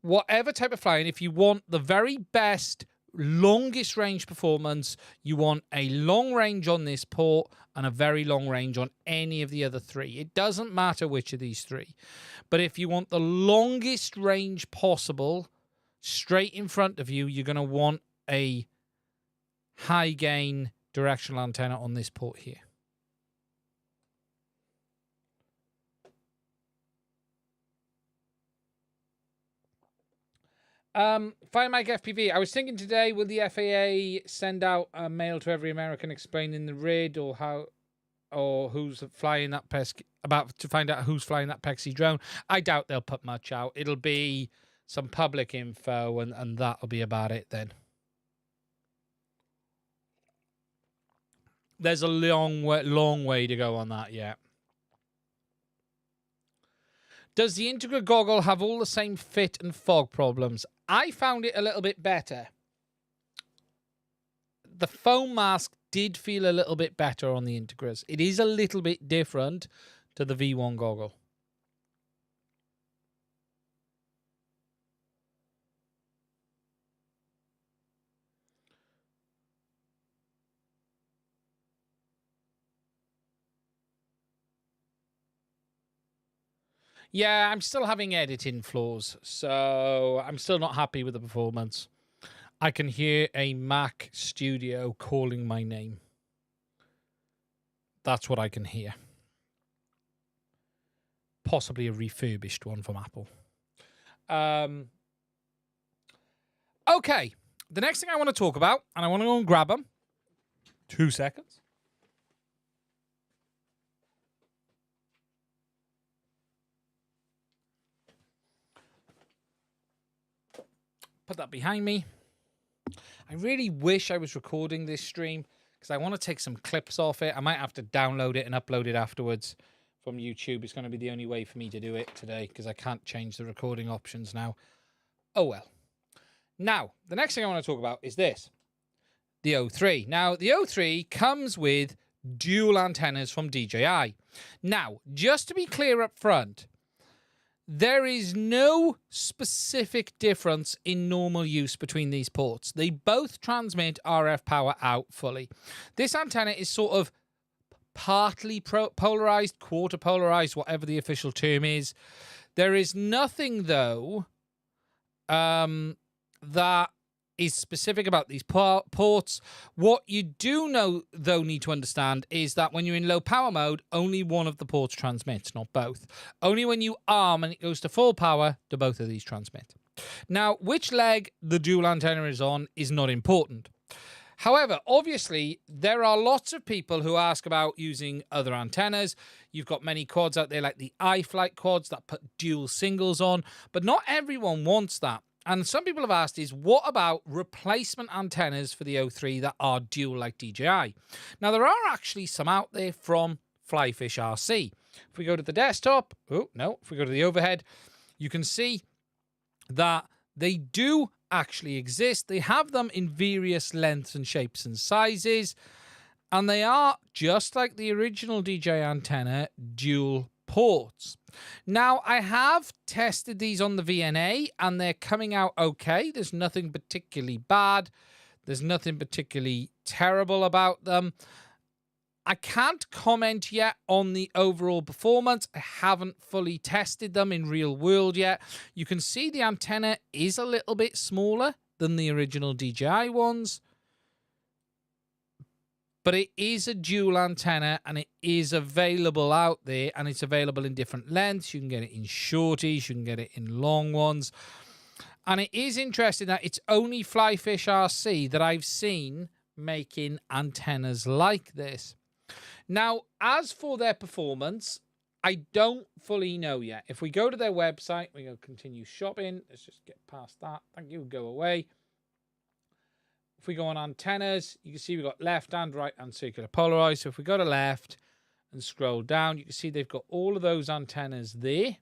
whatever type of flying, if you want the very best, longest range performance, you want a long range on this port and a very long range on any of the other three. It doesn't matter which of these three. But if you want the longest range possible, straight in front of you, you're going to want a high gain directional antenna on this port here. Find Mic FPV. I was thinking today, will the FAA send out a mail to every American explaining the RID or how, or who's flying that pesky, about to find out who's flying that pesky drone? I doubt they'll put much out. It'll be some public info, and that'll be about it then. There's a long way to go on that yet. Does the Integra goggle have all the same fit and fog problems? I found it a little bit better. The foam mask did feel a little bit better on the Integras. It is a little bit different to the V1 goggle. Yeah, I'm still having editing flaws, so I'm still not happy with the performance. I can hear a Mac Studio calling my name. That's what I can hear. Possibly a refurbished one from Apple. Okay, the next thing I want to talk about, and I want to go and grab them. 2 seconds. Put that behind me. I really wish I was recording this stream because I want to take some clips off it. I might have to download it and upload it afterwards from YouTube. It's going to be the only way for me to do it today because I can't change the recording options now. Oh well. Now, the next thing I want to talk about is this. The O3. Now, the O3 comes with dual antennas from DJI. Now, just to be clear up front, there is no specific difference in normal use between these ports. They both transmit RF power out fully. This antenna is sort of partly polarized, quarter polarized, whatever the official term is. There is nothing, though, that is specific about these ports. What you do know, though, need to understand is that when you're in low power mode, only one of the ports transmits, not both. Only when you arm and it goes to full power do both of these transmit. Now, which leg the dual antenna is on is not important. However, obviously, there are lots of people who ask about using other antennas. You've got many quads out there like the iFlight quads that put dual singles on, but not everyone wants that. And some people have asked is, what about replacement antennas for the O3 that are dual like DJI? Now, there are actually some out there from Flyfish RC. If we go to the desktop, if we go to the overhead, you can see that they do actually exist. They have them in various lengths and shapes and sizes, and they are, just like the original DJI antenna, dual ports. Now, I have tested these on the VNA and they're coming out okay. There's nothing particularly bad. There's nothing particularly terrible about them. I can't comment yet on the overall performance. I haven't fully tested them in real world yet. You can see the antenna is a little bit smaller than the original DJI ones, but it is a dual antenna and it is available out there, and it's available in different lengths. You can get it in shorties, you can get it in long ones. And it is interesting that it's only Flyfish RC that I've seen making antennas like this. Now, as for their performance, I don't fully know yet. If we go to their website, we go continue shopping. Let's just get past that. Thank you. Go away. If we go on antennas, you can see we've got left and right and circular polarized. So if we go to left and scroll down, you can see they've got all of those antennas there.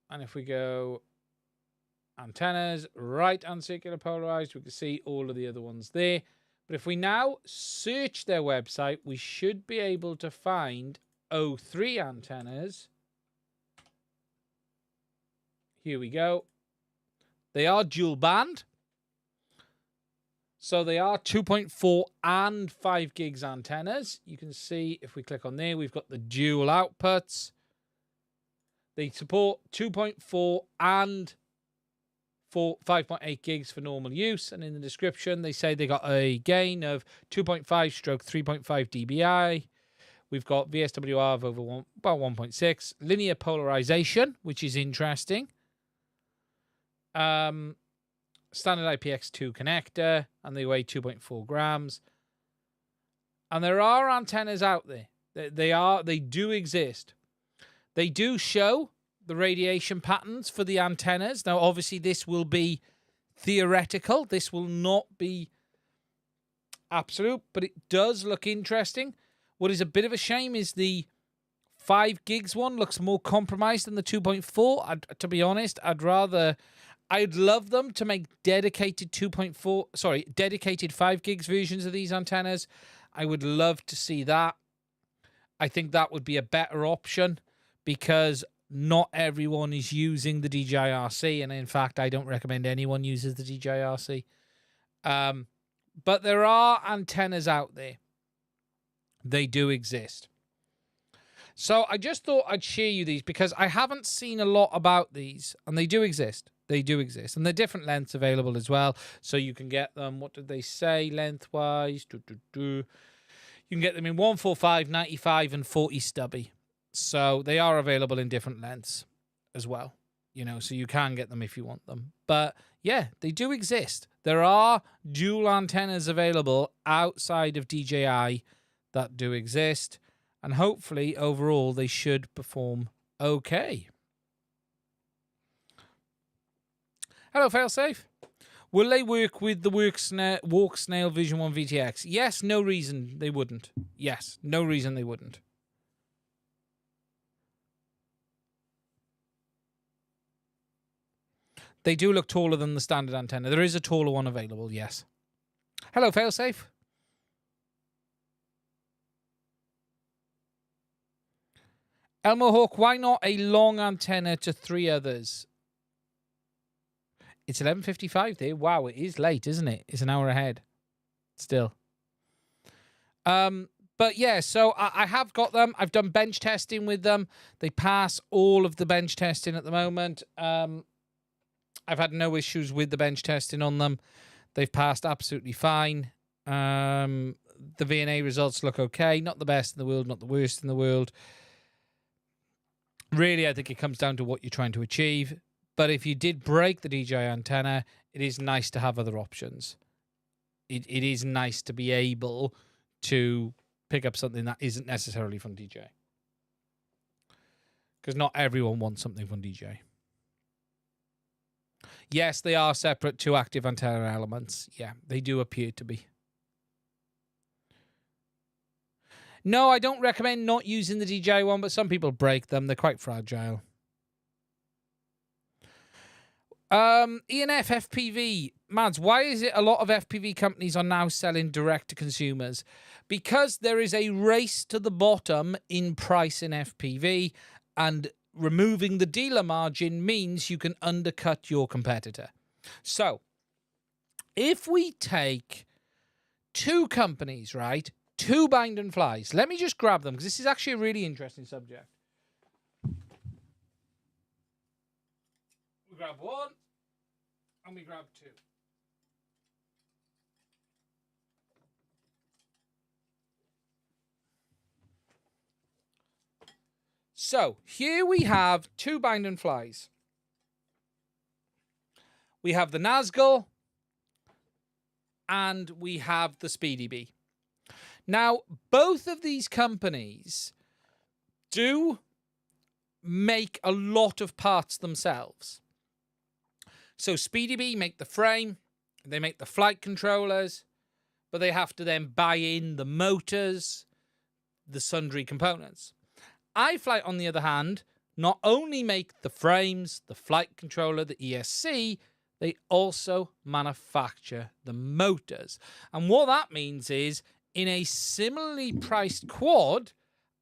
And if we go antennas, right and circular polarized, we can see all of the other ones there. But if we now search their website, we should be able to find O3 antennas. Here we go. They are dual band. So they are 2.4 and 5 gigs antennas. You can see if we click on there, we've got the dual outputs. They support 2.4 and 5.8 gigs for normal use. And in the description, they say they got a gain of 2.5 stroke 3.5 dBi. We've got VSWR of over about 1.6. Linear polarization, which is interesting. Standard IPX2 connector, and they weigh 2.4 grams. And there are antennas out there. They do exist. They do show the radiation patterns for the antennas. Now, obviously, this will be theoretical. This will not be absolute, but it does look interesting. What is a bit of a shame is the 5 gigs one looks more compromised than the 2.4. To be honest, I'd love them to make dedicated 5 gigs versions of these antennas. I would love to see that. I think that would be a better option, because not everyone is using the DJI RC, and in fact, I don't recommend anyone uses the DJI RC. But there are antennas out there. They do exist. So I just thought I'd share you these, because I haven't seen a lot about these, and they do exist. They do exist, and they're different lengths available as well. So you can get them, what did they say, lengthwise? You can get them in 145, 95, and 40 stubby. So they are available in different lengths as well, you know, so you can get them if you want them. But yeah, they do exist. There are dual antennas available outside of DJI that do exist, and hopefully overall they should perform okay. Hello, Failsafe. Will they work with the Walksnail Vision 1 VTX? Yes, no reason they wouldn't. Yes, no reason they wouldn't. They do look taller than the standard antenna. There is a taller one available, yes. Hello, Failsafe. Elmo Hawk, why not a long antenna to 3 others? It's 11:55 there. Wow, it is late, isn't it? It's an hour ahead. Still. But yeah, so I have got them. I've done bench testing with them. They pass all of the bench testing at the moment. I've had no issues with the bench testing on them. They've passed absolutely fine. The V&A results look okay. Not the best in the world, not the worst in the world. Really, I think it comes down to what you're trying to achieve. But if you did break the DJI antenna, it is nice to have other options. It is nice to be able to pick up something that isn't necessarily from DJI. Because not everyone wants something from DJI. Yes, they are separate to active antenna elements. Yeah, they do appear to be. No, I don't recommend not using the DJI one, but some people break them. They're quite fragile. ENF FPV. Mads, why is it a lot of FPV companies are now selling direct to consumers? Because there is a race to the bottom in price in FPV, and removing the dealer margin means you can undercut your competitor. So, if we take two companies, right? Two bind and flies. Let me just grab them because this is actually a really interesting subject. We grab one and we grab two. So here we have two bind and flies. We have the Nazgul and we have the Speedy Bee. Now, both of these companies do make a lot of parts themselves. So Speedy Bee make the frame, they make the flight controllers, but they have to then buy in the motors, the sundry components. iFlight, on the other hand, not only make the frames, the flight controller, the ESC, they also manufacture the motors. And what that means is, in a similarly priced quad,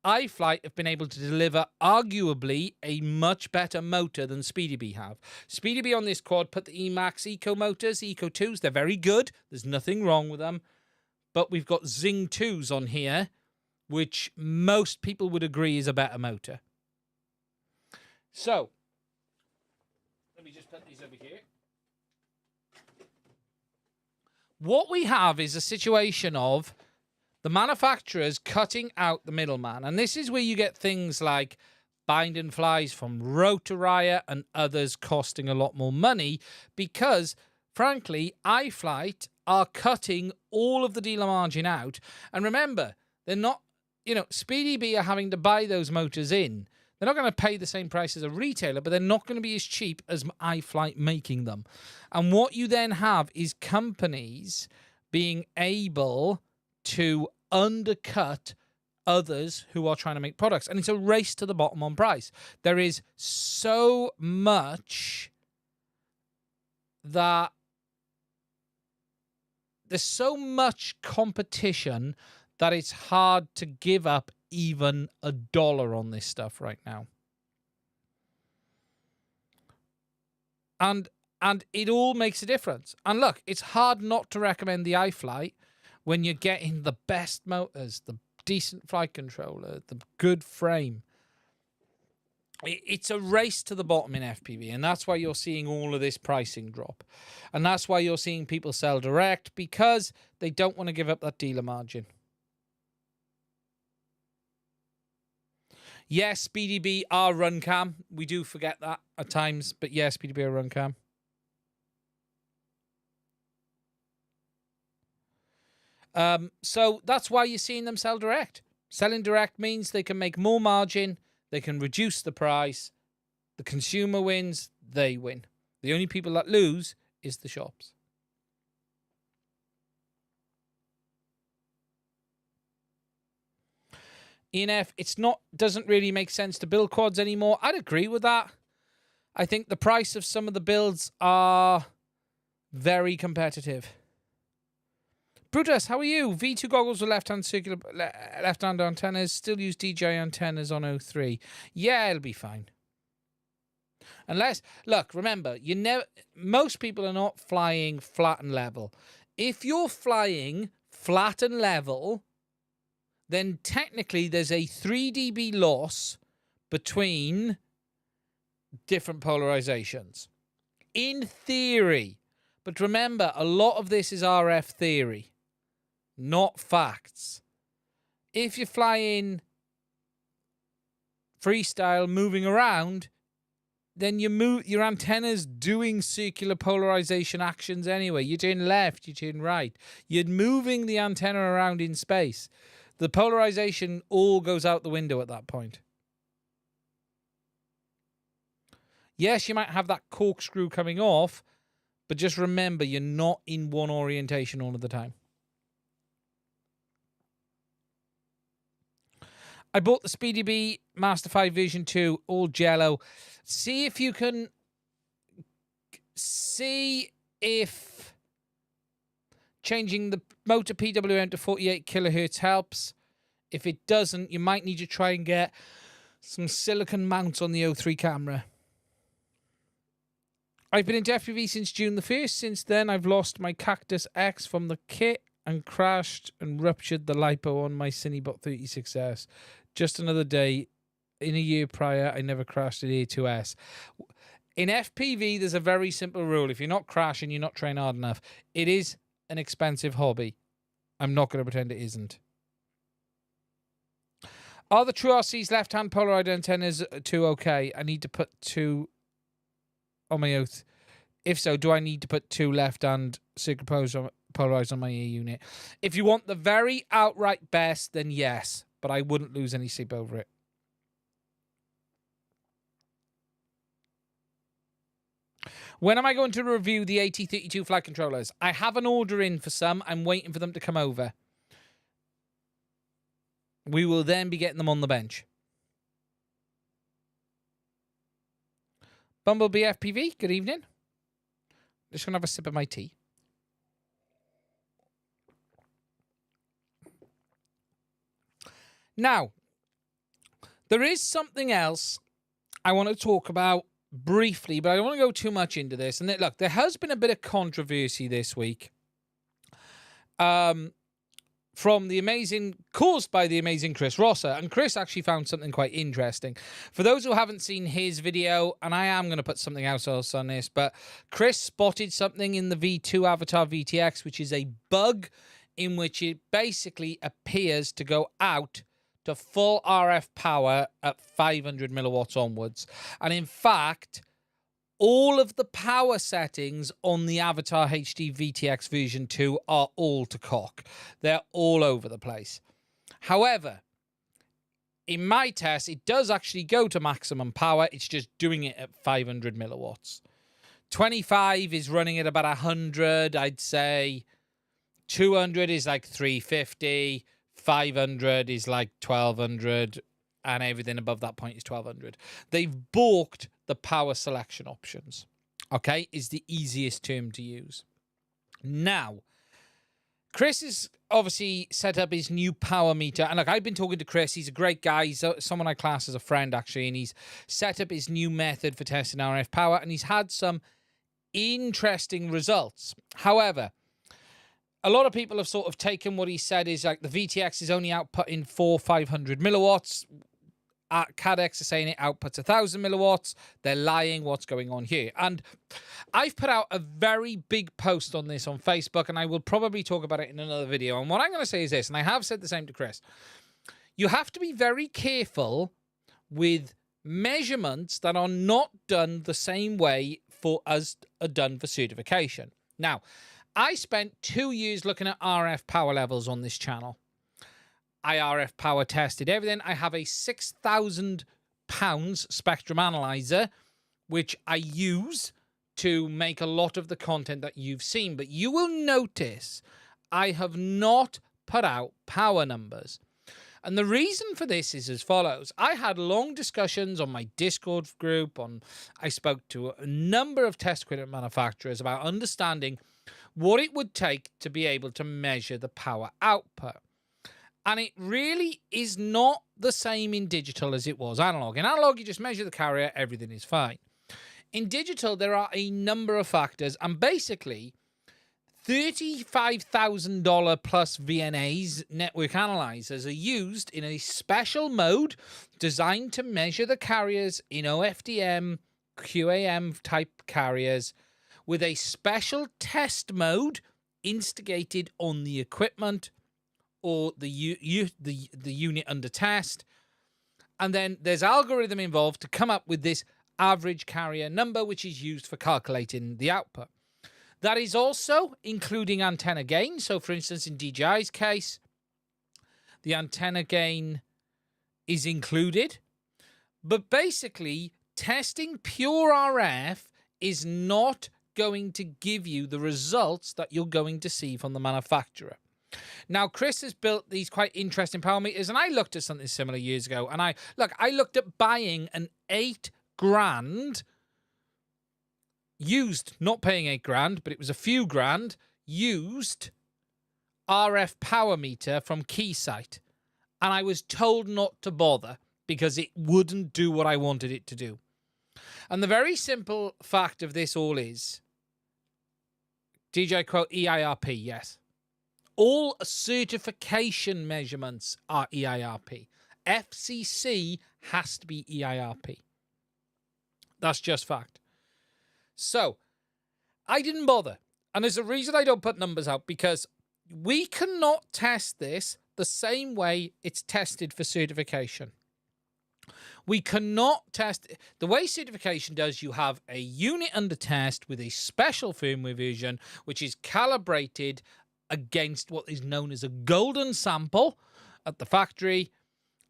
iFlight have been able to deliver arguably a much better motor than Speedy Bee have. Speedy Bee on this quad put the Emax Eco motors, Eco 2s. They're very good. There's nothing wrong with them. But we've got Zing 2s on here, which most people would agree is a better motor. So, let me just put these over here. What we have is a situation of the manufacturers cutting out the middleman. And this is where you get things like bind and flies from Rotoraya and others costing a lot more money because, frankly, iFlight are cutting all of the dealer margin out. And remember, they're not, Speedy Bee are having to buy those motors in. They're not going to pay the same price as a retailer, but they're not going to be as cheap as iFlight making them. And what you then have is companies being able to undercut others who are trying to make products. And it's a race to the bottom on price. There is so much that there's so much competition that it's hard to give up even $1 on this stuff right now. And it all makes a difference. And look, it's hard not to recommend the iFlight when you're getting the best motors, the decent flight controller, the good frame. It's a race to the bottom in FPV, and that's why you're seeing all of this pricing drop. And that's why you're seeing people sell direct, because they don't want to give up that dealer margin. Yes, Speedy Bee are run cam. We do forget that at times, but yes, Speedy Bee are run cam. So that's why you're seeing them sell direct. Selling direct means they can make more margin, they can reduce the price, the consumer wins, they win. The only people that lose is the shops. ENF, doesn't really make sense to build quads anymore. I'd agree with that. I think the price of some of the builds are very competitive. Brutus, how are you? V2 goggles with left-hand circular, left-hand antennas. Still use DJI antennas on 03. Yeah, it'll be fine. Unless, look, remember, most people are not flying flat and level. If you're flying flat and level, then technically there's a 3 dB loss between different polarizations. In theory. But remember, a lot of this is RF theory, not facts. If you're flying freestyle, moving around, then your antenna's doing circular polarization actions anyway. You turn left, you turn right. You're moving the antenna around in space. The polarization all goes out the window at that point. Yes, you might have that corkscrew coming off, but just remember, you're not in one orientation all of the time. I bought the Speedy Bee Master 5 Vision 2, all jello. See if you can... See if changing the motor PWM to 48 kilohertz helps. If it doesn't, you might need to try and get some silicon mounts on the 03 camera. I've been into FPV since June the 1st. Since then, I've lost my Cactus X from the kit and crashed and ruptured the LiPo on my Cinebot 36S. Just another day. In a year prior, I never crashed at A2S. In FPV, there's a very simple rule. If you're not crashing, you're not trained hard enough. It is an expensive hobby. I'm not going to pretend it isn't. Are the True RC's left-hand polarized antennas too okay? I need to put 2 on my oath. If so, do I need to put 2 left-hand circuit polarized on my ear unit? If you want the very outright best, then yes. But I wouldn't lose any sleep over it. When am I going to review the AT32 flight controllers? I have an order in for some. I'm waiting for them to come over. We will then be getting them on the bench. Bumblebee FPV, good evening. Just going to have a sip of my tea. Now, there is something else I want to talk about briefly, but I don't want to go too much into this. And look, there has been a bit of controversy this week caused by the amazing Chris Rosser. And Chris actually found something quite interesting. For those who haven't seen his video, and I am going to put something else on this, but Chris spotted something in the V2 Avatar VTX, which is a bug in which it basically appears to go out to full RF power at 500 milliwatts onwards. And in fact, all of the power settings on the Avatar HD VTX version 2 are all to cock. They're all over the place. However, in my test, it does actually go to maximum power. It's just doing it at 500 milliwatts. 25 is running at about 100, I'd say. 200 is like 350. 500 is like 1200, and everything above that point is 1200. They've balked the power selection options. Okay, is the easiest term to use. Now, Chris has obviously set up his new power meter. And look, I've been talking to Chris. He's a great guy. He's someone I class as a friend, actually. And he's set up his new method for testing RF power. And he's had some interesting results. However, a lot of people have sort of taken what he said is like the VTX is only outputting 500 milliwatts. Cadex is saying it outputs 1,000 milliwatts. They're lying. What's going on here? And I've put out a very big post on this on Facebook, and I will probably talk about it in another video. And what I'm going to say is this, and I have said the same to Chris. You have to be very careful with measurements that are not done the same way as are done for certification. Now, I spent 2 years looking at RF power levels on this channel. I RF power tested everything. I have a 6,000 pounds spectrum analyzer, which I use to make a lot of the content that you've seen. But you will notice I have not put out power numbers. And the reason for this is as follows. I had long discussions on my Discord group. I spoke to a number of test equipment manufacturers about understanding what it would take to be able to measure the power output. And it really is not the same in digital as it was analog. In analog, you just measure the carrier, everything is fine. In digital, there are a number of factors, and basically, $35,000 plus VNAs, network analyzers, are used in a special mode designed to measure the carriers in OFDM, QAM type carriers, with a special test mode instigated on the equipment or the unit under test. And then there's algorithm involved to come up with this average carrier number, which is used for calculating the output. That is also including antenna gain. So, for instance, in DJI's case, the antenna gain is included. But basically, testing pure RF is not going to give you the results that you're going to see from the manufacturer. Now, Chris has built these quite interesting power meters, and I looked at something similar years ago, and I looked at buying an $8,000 used, not paying $8,000, but it was a few grand, used RF power meter from Keysight. And I was told not to bother because it wouldn't do what I wanted it to do. And the very simple fact of this all is, DJI quote EIRP, yes. All certification measurements are EIRP. FCC has to be EIRP. That's just fact. So, I didn't bother. And there's a reason I don't put numbers out, because we cannot test this the same way it's tested for certification. We cannot test the way certification does. You have a unit under test with a special firmware version, which is calibrated against what is known as a golden sample at the factory.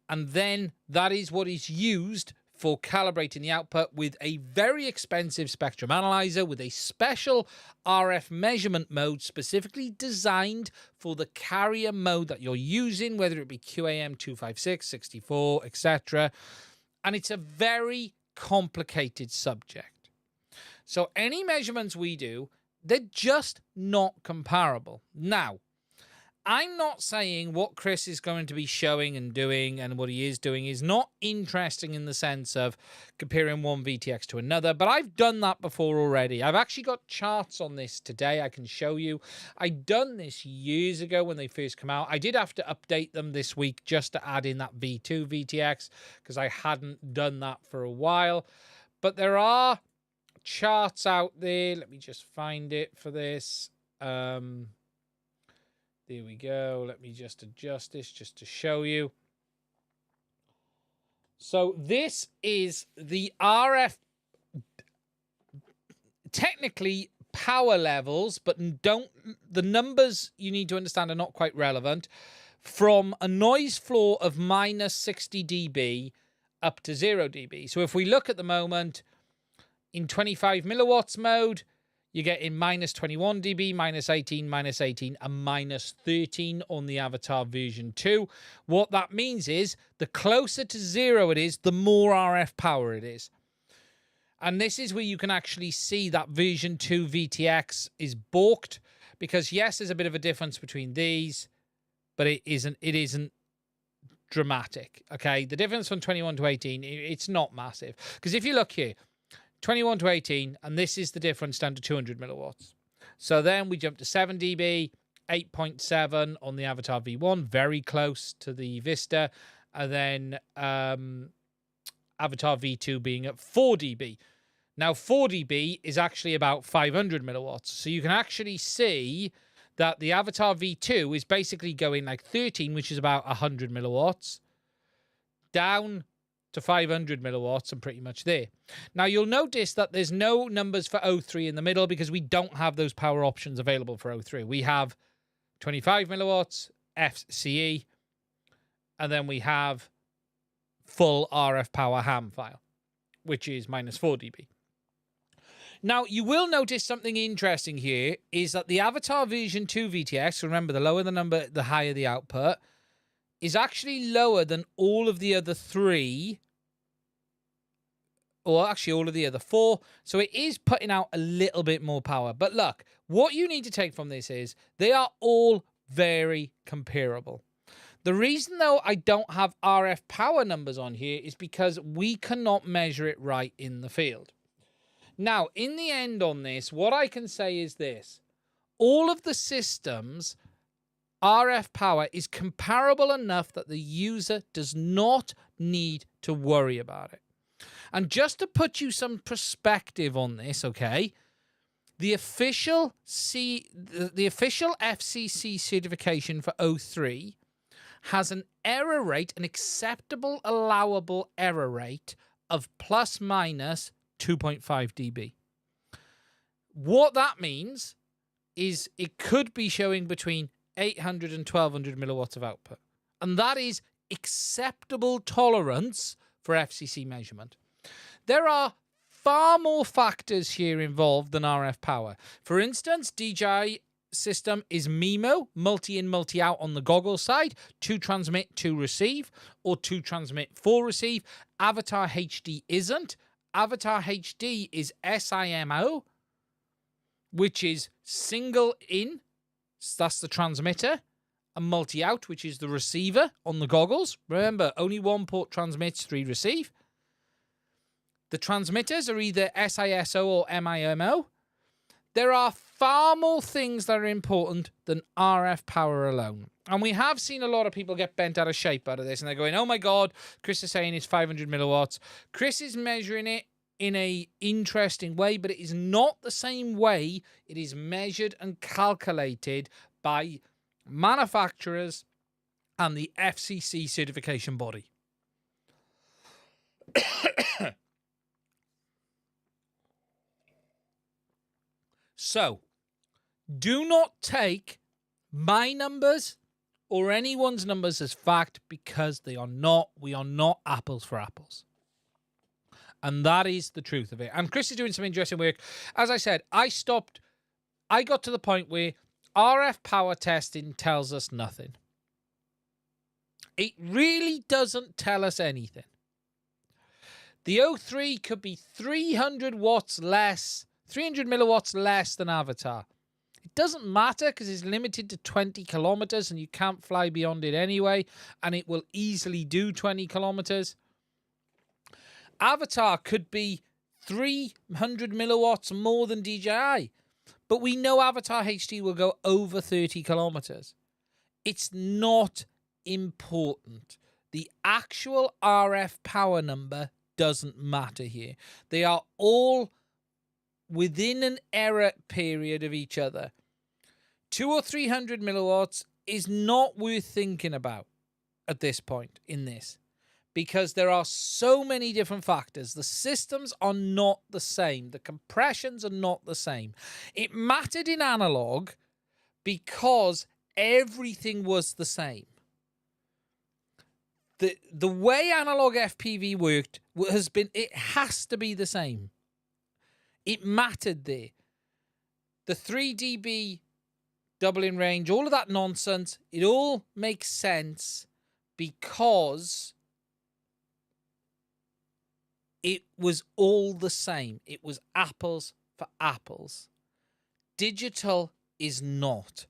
And then that is what is used for calibrating the output with a very expensive spectrum analyzer with a special RF measurement mode specifically designed for the carrier mode that you're using, whether it be QAM 256, 64, etc. And it's a very complicated subject. So any measurements we do, they're just not comparable. Now, I'm not saying what Chris is going to be showing and doing and what he is doing is not interesting in the sense of comparing one VTX to another, but I've done that before already. I've actually got charts on this today I can show you. I've done this years ago when they first come out. I did have to update them this week just to add in that V2 VTX because I hadn't done that for a while. But there are charts out there. Let me just find it for this. There we go. Let me just adjust this just to show you. So this is the RF, technically power levels, but the numbers you need to understand are not quite relevant, from a noise floor of minus 60 dB up to 0 dB. So if we look at the moment in 25 milliwatts mode, you get in minus 21 dB, minus 18, and minus 13 on the Avatar version 2. What that means is the closer to 0 it is, the more RF power it is. And this is where you can actually see that version 2 VTX is balked, because yes, there's a bit of a difference between these, but it isn't dramatic. Okay, the difference from 21 to 18, it's not massive. Because if you look here, 21 to 18, and this is the difference down to 200 milliwatts. So then we jump to 7 dB, 8.7 on the Avatar V1, very close to the Vista, and then Avatar V2 being at 4 dB. Now, 4 dB is actually about 500 milliwatts. So you can actually see that the Avatar V2 is basically going like 13, which is about 100 milliwatts, down to 500 milliwatts and pretty much there. Now, you'll notice that there's no numbers for O3 in the middle because we don't have those power options available for O3. We have 25 milliwatts, FCE, and then we have full RF power ham file, which is minus 4 dB. Now, you will notice something interesting here is that the Avatar version 2 VTX, remember, the lower the number, the higher the output, is actually lower than all of the other three, or actually all of the other four. So it is putting out a little bit more power. But look, what you need to take from this is they are all very comparable. The reason, though, I don't have RF power numbers on here is because we cannot measure it right in the field. Now, in the end on this, what I can say is this. All of the systems' RF power is comparable enough that the user does not need to worry about it. And just to put you some perspective on this, okay, the official FCC certification for O3 has an error rate, an acceptable allowable error rate of plus minus 2.5 dB. What that means is it could be showing between 800 and 1200 milliwatts of output. And that is acceptable tolerance for FCC measurement. There are far more factors here involved than RF power. For instance, DJI system is MIMO, multi-in, multi-out on the Goggle side, 2 transmit, 2 receive, or 2 transmit, 4 receive. Avatar HD isn't. Avatar HD is SIMO, which is single in, that's the transmitter, and multi-out, which is the receiver on the goggles. Remember, only 1 port transmits, 3 receive. The transmitters are either SISO or MIMO. There are far more things that are important than RF power alone. And we have seen a lot of people get bent out of shape out of this, and they're going, oh my God, Chris is saying it's 500 milliwatts. Chris is measuring it in a interesting way, but it is not the same way it is measured and calculated by manufacturers and the FCC certification body. So, do not take my numbers or anyone's numbers as fact, because we are not apples for apples. And that is the truth of it. And Chris is doing some interesting work. As I said, I got to the point where RF power testing tells us nothing. It really doesn't tell us anything. The O3 could be 300 watts less, 300 milliwatts less than Avatar. It doesn't matter because it's limited to 20 kilometers and you can't fly beyond it anyway, and it will easily do 20 kilometers. Avatar could be 300 milliwatts more than DJI, but we know Avatar HD will go over 30 kilometers. It's not important. The actual RF power number doesn't matter here. They are all within an error period of each other. 200 or 300 milliwatts is not worth thinking about at this point in this, because there are so many different factors. The systems are not the same. The compressions are not the same. It mattered in analog because everything was the same. The way analog FPV worked it has to be the same. It mattered there. The 3 dB doubling range, all of that nonsense, it all makes sense because it was all the same. It was apples for apples. Digital is not.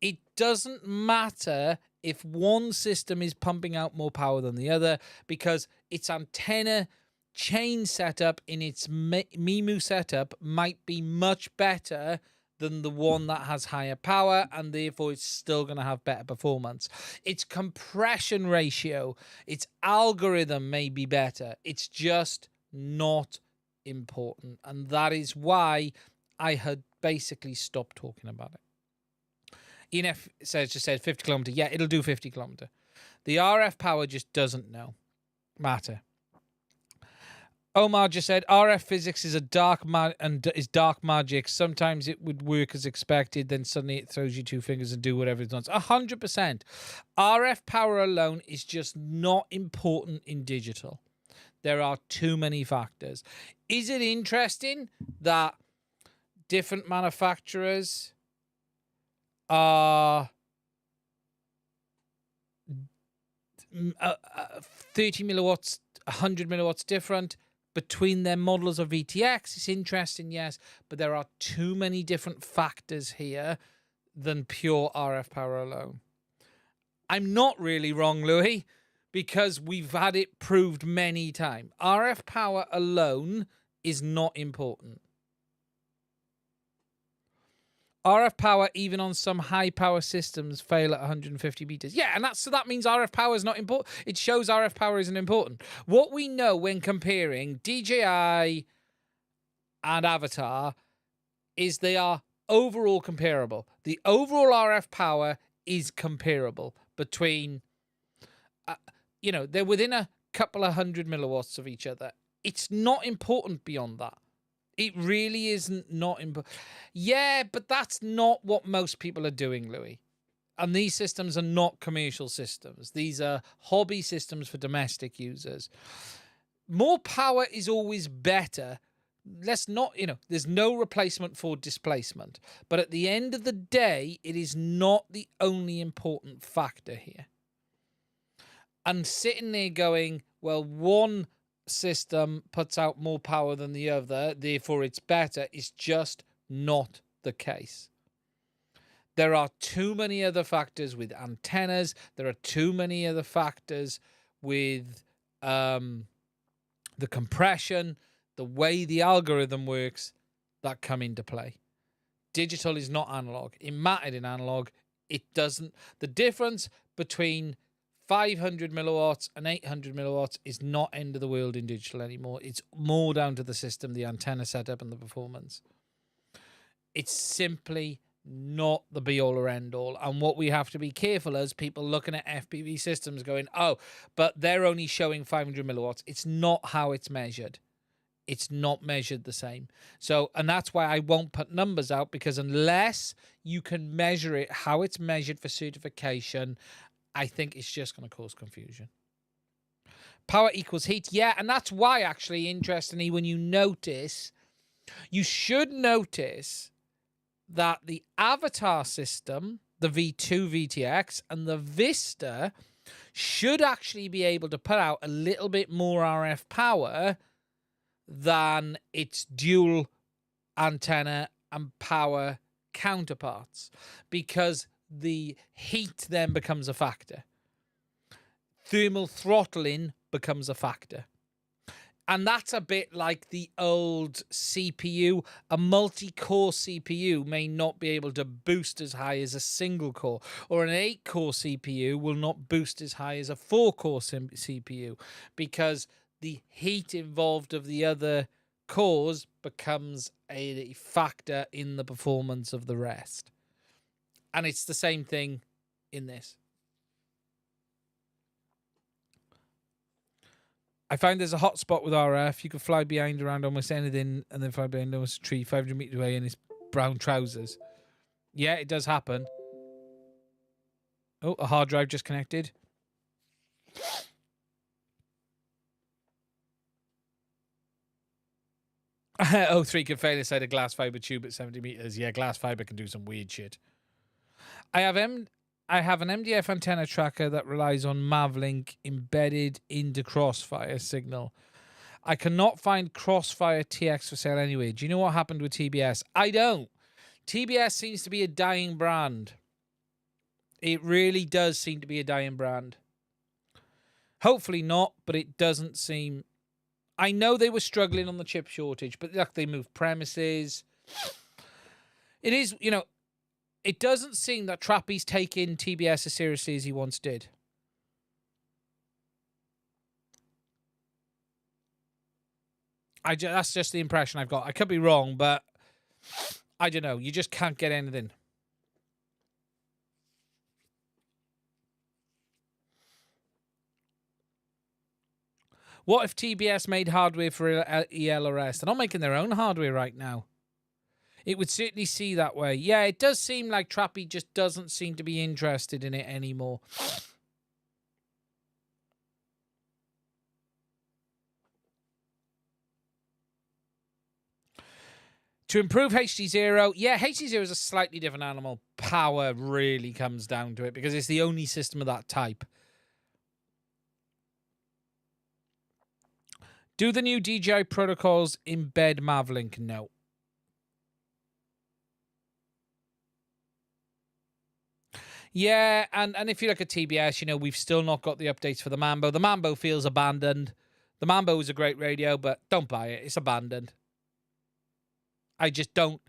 It doesn't matter if one system is pumping out more power than the other, because its antenna chain setup in its MIMU setup might be much better than the one that has higher power, and therefore it's still going to have better performance. Its compression ratio, its algorithm may be better. It's just not important. And that is why I had basically stopped talking about it. ENF just said 50 kilometer. Yeah, it'll do 50 kilometer. The RF power just doesn't matter. Omar just said RF physics is dark magic. Sometimes it would work as expected, then suddenly it throws you two fingers and do whatever it wants. 100%. RF power alone is just not important in digital. There are too many factors. Is it interesting that different manufacturers are 30 milliwatts, 100 milliwatts different between their models of VTX? It's interesting, yes, but there are too many different factors here than pure RF power alone. I'm not really wrong, Louis, because we've had it proved many times. RF power alone is not important. RF power, even on some high-power systems, fail at 150 meters. Yeah, and that means RF power is not important. It shows RF power isn't important. What we know when comparing DJI and Avatar is they are overall comparable. The overall RF power is comparable between, they're within a couple of 100 milliwatts of each other. It's not important beyond that. It really isn't not important. Yeah, but that's not what most people are doing, Louis. And these systems are not commercial systems. These are hobby systems for domestic users. More power is always better. Let's not, there's no replacement for displacement. But at the end of the day, it is not the only important factor here. And sitting there going, well, one system puts out more power than the other, therefore it's better, is just not the case. There are too many other factors with antennas. There are too many other factors with the compression, the way the algorithm works. that come into play. Digital is not analog. It mattered in analog. It doesn't. The difference between 500 milliwatts and 800 milliwatts is not end of the world in digital anymore. It's more down to the system, the antenna setup, and the performance. It's simply not the be all or end all. And what we have to be careful as people looking at FPV systems going, oh, but they're only showing 500 milliwatts. It's not how it's measured. It's not measured the same. So, and that's why I won't put numbers out, because unless you can measure it how it's measured for certification, I think it's just going to cause confusion. Power equals heat. Yeah, and that's why, actually, interestingly, when you notice, you should notice that the Avatar system, the V2 VTX, and the Vista should actually be able to put out a little bit more RF power than its dual antenna and power counterparts, because the heat then becomes a factor. Thermal throttling becomes a factor. And that's a bit like the old CPU. A multi-core CPU may not be able to boost as high as a single core, or an 8-core CPU will not boost as high as a 4-core CPU, because the heat involved of the other cores becomes a factor in the performance of the rest. And it's the same thing in this. I find there's a hot spot with RF. You can fly behind around almost anything and then fly behind almost a tree 500 meters away in his brown trousers. Yeah, it does happen. Oh, a hard drive just connected. O3 can fail inside a glass fiber tube at 70 meters. Yeah, glass fiber can do some weird shit. I have an MDF antenna tracker that relies on Mavlink embedded into Crossfire signal. I cannot find Crossfire TX for sale anyway. Do you know what happened with TBS? I don't. TBS seems to be a dying brand. It really does seem to be a dying brand. Hopefully not, but it doesn't seem... I know they were struggling on the chip shortage, but look, they moved premises. It is, you know, it doesn't seem that Trappy's taking TBS as seriously as he once did. That's just the impression I've got. I could be wrong, but I don't know. You just can't get anything. What if TBS made hardware for ELRS? They're not making their own hardware right now. It would certainly see that way. Yeah, it does seem like Trappy just doesn't seem to be interested in it anymore. To improve HDZero, yeah, HDZero is a slightly different animal. Power really comes down to it because it's the only system of that type. Do the new DJI protocols embed Mavlink? No. Yeah, and if you look at TBS, you know, we've still not got the updates for the Mambo. The Mambo feels abandoned. The Mambo is a great radio, but don't buy it. It's abandoned. I just don't,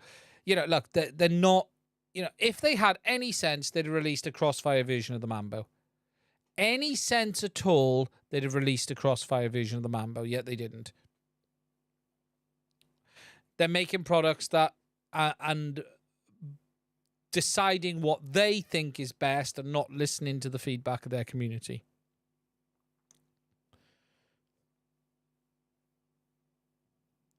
you know, look, they're not, you know, if they had any sense, they'd have released a Crossfire version of the Mambo. Any sense at all, they'd have released a Crossfire version of the Mambo, yet they didn't. They're making products that, and deciding what they think is best and not listening to the feedback of their community.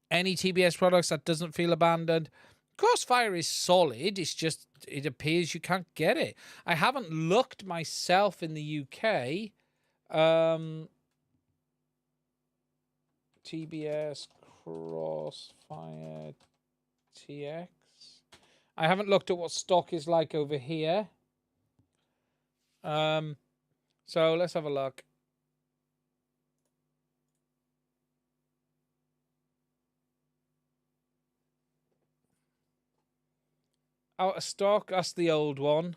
Any TBS products that doesn't feel abandoned. Crossfire is solid. It's just, it appears you can't get it. I haven't looked myself in the UK. TBS Crossfire TX. I haven't looked at what stock is like over here. So let's have a look. Out of stock, that's the old one.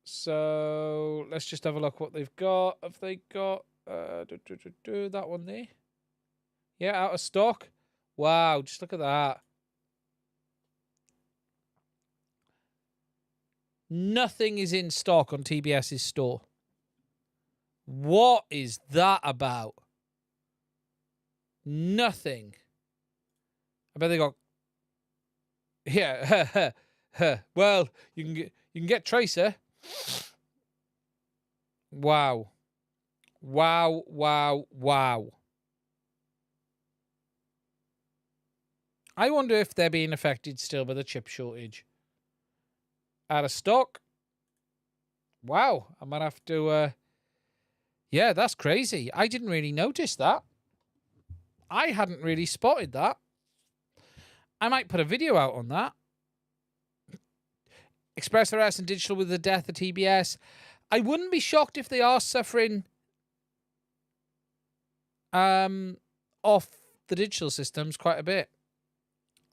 So let's just have a look what they've got. Have they got that one there? Yeah, out of stock. Wow, just look at that. Nothing is in stock on TBS's store. What is that about? Nothing. I bet they got... Yeah. Well, you can get Tracer. Wow. Wow, wow, wow. I wonder if they're being affected still by the chip shortage. Out of stock. Wow. I might have to... Yeah, that's crazy. I didn't really notice that. I hadn't really spotted that. I might put a video out on that. ExpressRS and digital with the death of TBS. I wouldn't be shocked if they are suffering off the digital systems quite a bit.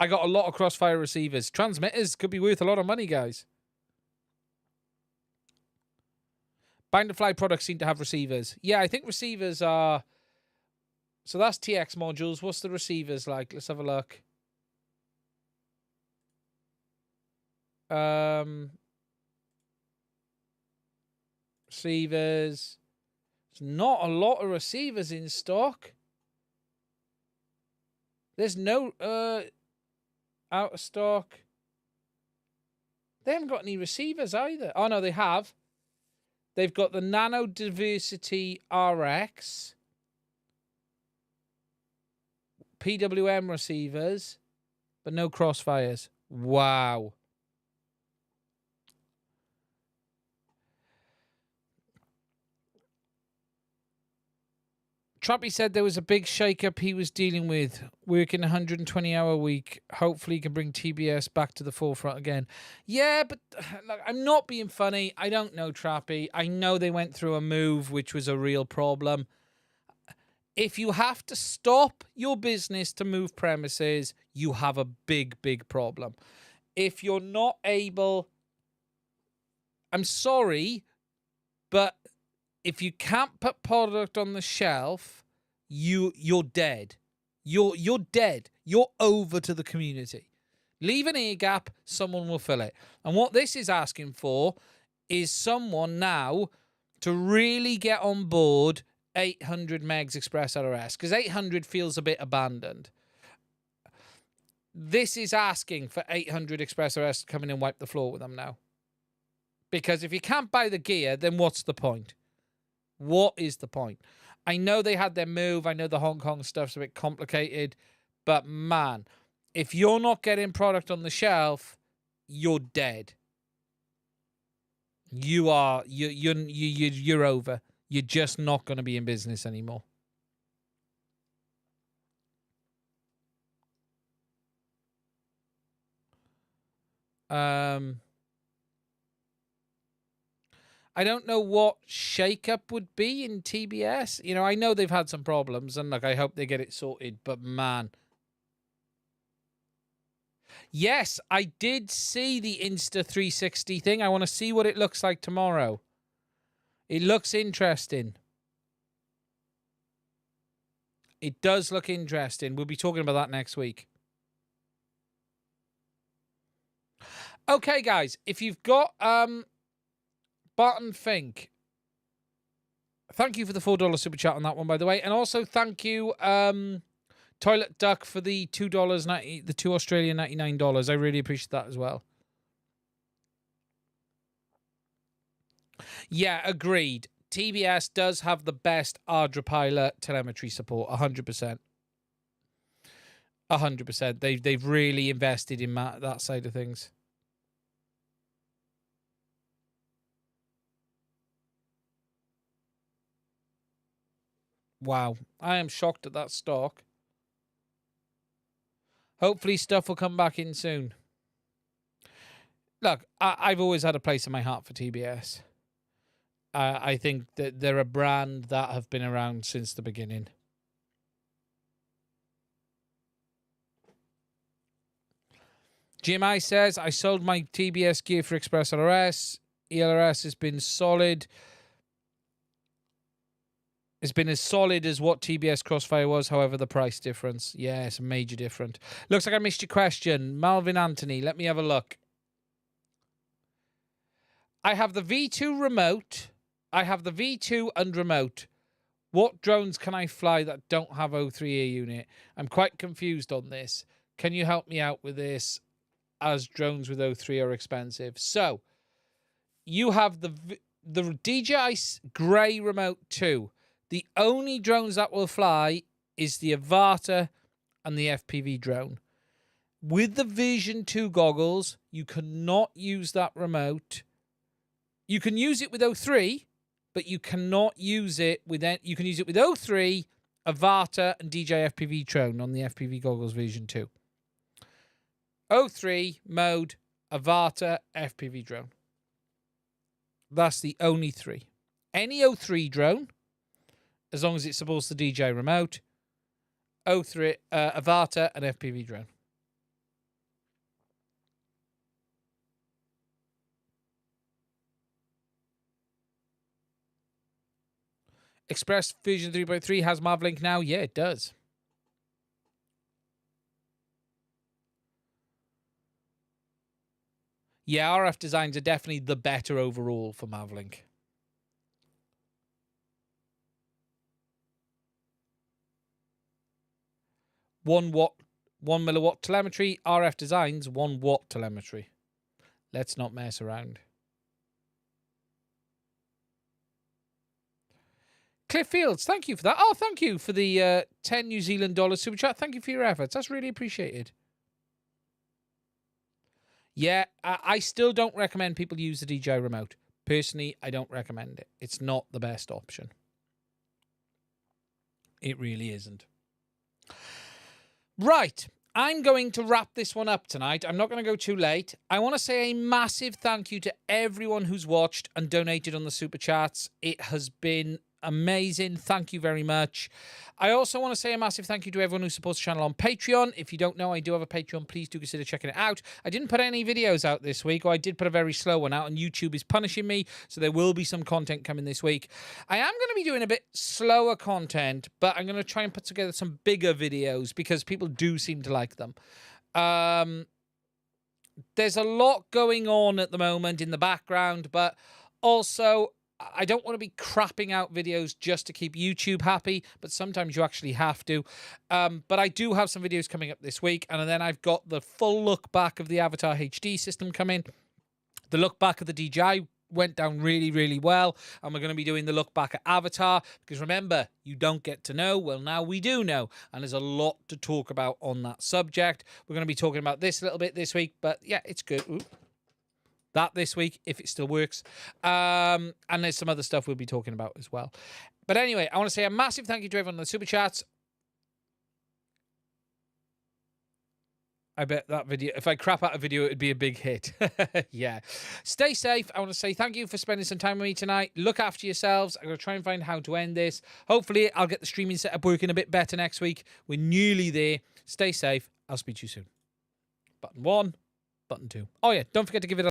I got a lot of crossfire receivers. Transmitters could be worth a lot of money, guys. Bind to fly products seem to have receivers. Yeah, I think receivers are... So that's TX modules. What's the receivers like? Let's have a look. Receivers. There's not a lot of receivers in stock. There's no out of stock. They haven't got any receivers either. Oh no, they have. They've got the Nano Diversity RX, PWM receivers, but no crossfires. Wow. Trappy said there was a big shake-up he was dealing with, working a 120-hour week. Hopefully he can bring TBS back to the forefront again. Yeah, but look, I'm not being funny. I don't know, Trappy. I know they went through a move, which was a real problem. If you have to stop your business to move premises, you have a big, big problem. If you're not able... I'm sorry, but... if you can't put product on the shelf, you're dead. You're dead. You're over to the community. Leave an ear gap, someone will fill it. And what this is asking for is someone now to really get on board 800 megs Express LRS, because 800 feels a bit abandoned. This is asking for 800 Express LRS to come in and wipe the floor with them now. Because if you can't buy the gear, then what's the point? What is the point? I know they had their move. I know the Hong Kong stuff's a bit complicated. But, man, if you're not getting product on the shelf, you're dead. You're over. You're just not going to be in business anymore. I don't know what shake-up would be in TBS. You know, I know they've had some problems, and look, I hope they get it sorted, but man. Yes, I did see the Insta360 thing. I want to see what it looks like tomorrow. It looks interesting. It does look interesting. We'll be talking about that next week. Okay, guys, if you've got... Barton Fink, thank you for the $4 super chat on that one, by the way. And also thank you, Toilet Duck, for the $2.90, the $2 Australian $99. I really appreciate that as well. Yeah, agreed. TBS does have the best Ardra Pilot telemetry support, 100%. 100%. They've really invested in that side of things. Wow, I am shocked at that stock. Hopefully stuff will come back in soon. Look, I've always had a place in my heart for TBS. I think that they're a brand that have been around since the beginning. GMI says, I sold my TBS gear for Express LRS. ELRS has been solid. It's been as solid as what TBS Crossfire was, however, the price difference. Yeah, it's a major difference. Looks like I missed your question. Malvin Anthony, let me have a look. I have the V2 remote. I have the V2 and remote. What drones can I fly that don't have O3 air unit? I'm quite confused on this. Can you help me out with this, as drones with O3 are expensive? So, you have the DJI Grey Remote 2. The only drones that will fly is the Avata and the FPV drone. With the Vision 2 goggles, you cannot use that remote. You can use it with O3, but you cannot use it with... You can use it with O3, Avata, and DJI FPV drone on the FPV goggles Vision 2. O3, mode, Avata, FPV drone. That's the only three. Any O3 drone, as long as it supports the DJI remote, O3, Avata, and FPV drone. Express Vision 3.3 has Mavlink now? Yeah, it does. Yeah, RF designs are definitely the better overall for Mavlink. One milliwatt telemetry, RF designs, 1 watt telemetry. Let's not mess around. Cliff Fields, thank you for that. Oh, thank you for the 10 New Zealand dollars super chat. Thank you for your efforts. That's really appreciated. Yeah, I still don't recommend people use the DJI remote. Personally, I don't recommend it. It's not the best option. It really isn't. Right. I'm going to wrap this one up tonight. I'm not going to go too late. I want to say a massive thank you to everyone who's watched and donated on the super chats. It has been amazing. Thank you very much. I also want to say a massive thank you to everyone who supports the channel on Patreon. If you don't know, I do have a Patreon. Please do consider checking it out. I didn't put any videos out this week, or I did put a very slow one out, and YouTube is punishing me, so there will be some content coming this week. I am going to be doing a bit slower content, but I'm going to try and put together some bigger videos because people do seem to like them. There's a lot going on at the moment in the background, but also I don't want to be crapping out videos just to keep YouTube happy, but sometimes you actually have to. But I do have some videos coming up this week, and then I've got the full look back of the Avatar HD system coming. The look back of the DJI went down really, really well, and we're going to be doing the look back at Avatar, because remember, you don't get to know. Well, now we do know, and there's a lot to talk about on that subject. We're going to be talking about this a little bit this week, but yeah, it's good. Ooh. That this week, if it still works. And there's some other stuff we'll be talking about as well. But anyway, I want to say a massive thank you to everyone on the Super Chats. I bet that video, if I crap out a video, it would be a big hit. Yeah. Stay safe. I want to say thank you for spending some time with me tonight. Look after yourselves. I'm going to try and find how to end this. Hopefully, I'll get the streaming setup working a bit better next week. We're nearly there. Stay safe. I'll speak to you soon. Button 1, button 2. Oh, yeah. Don't forget to give it a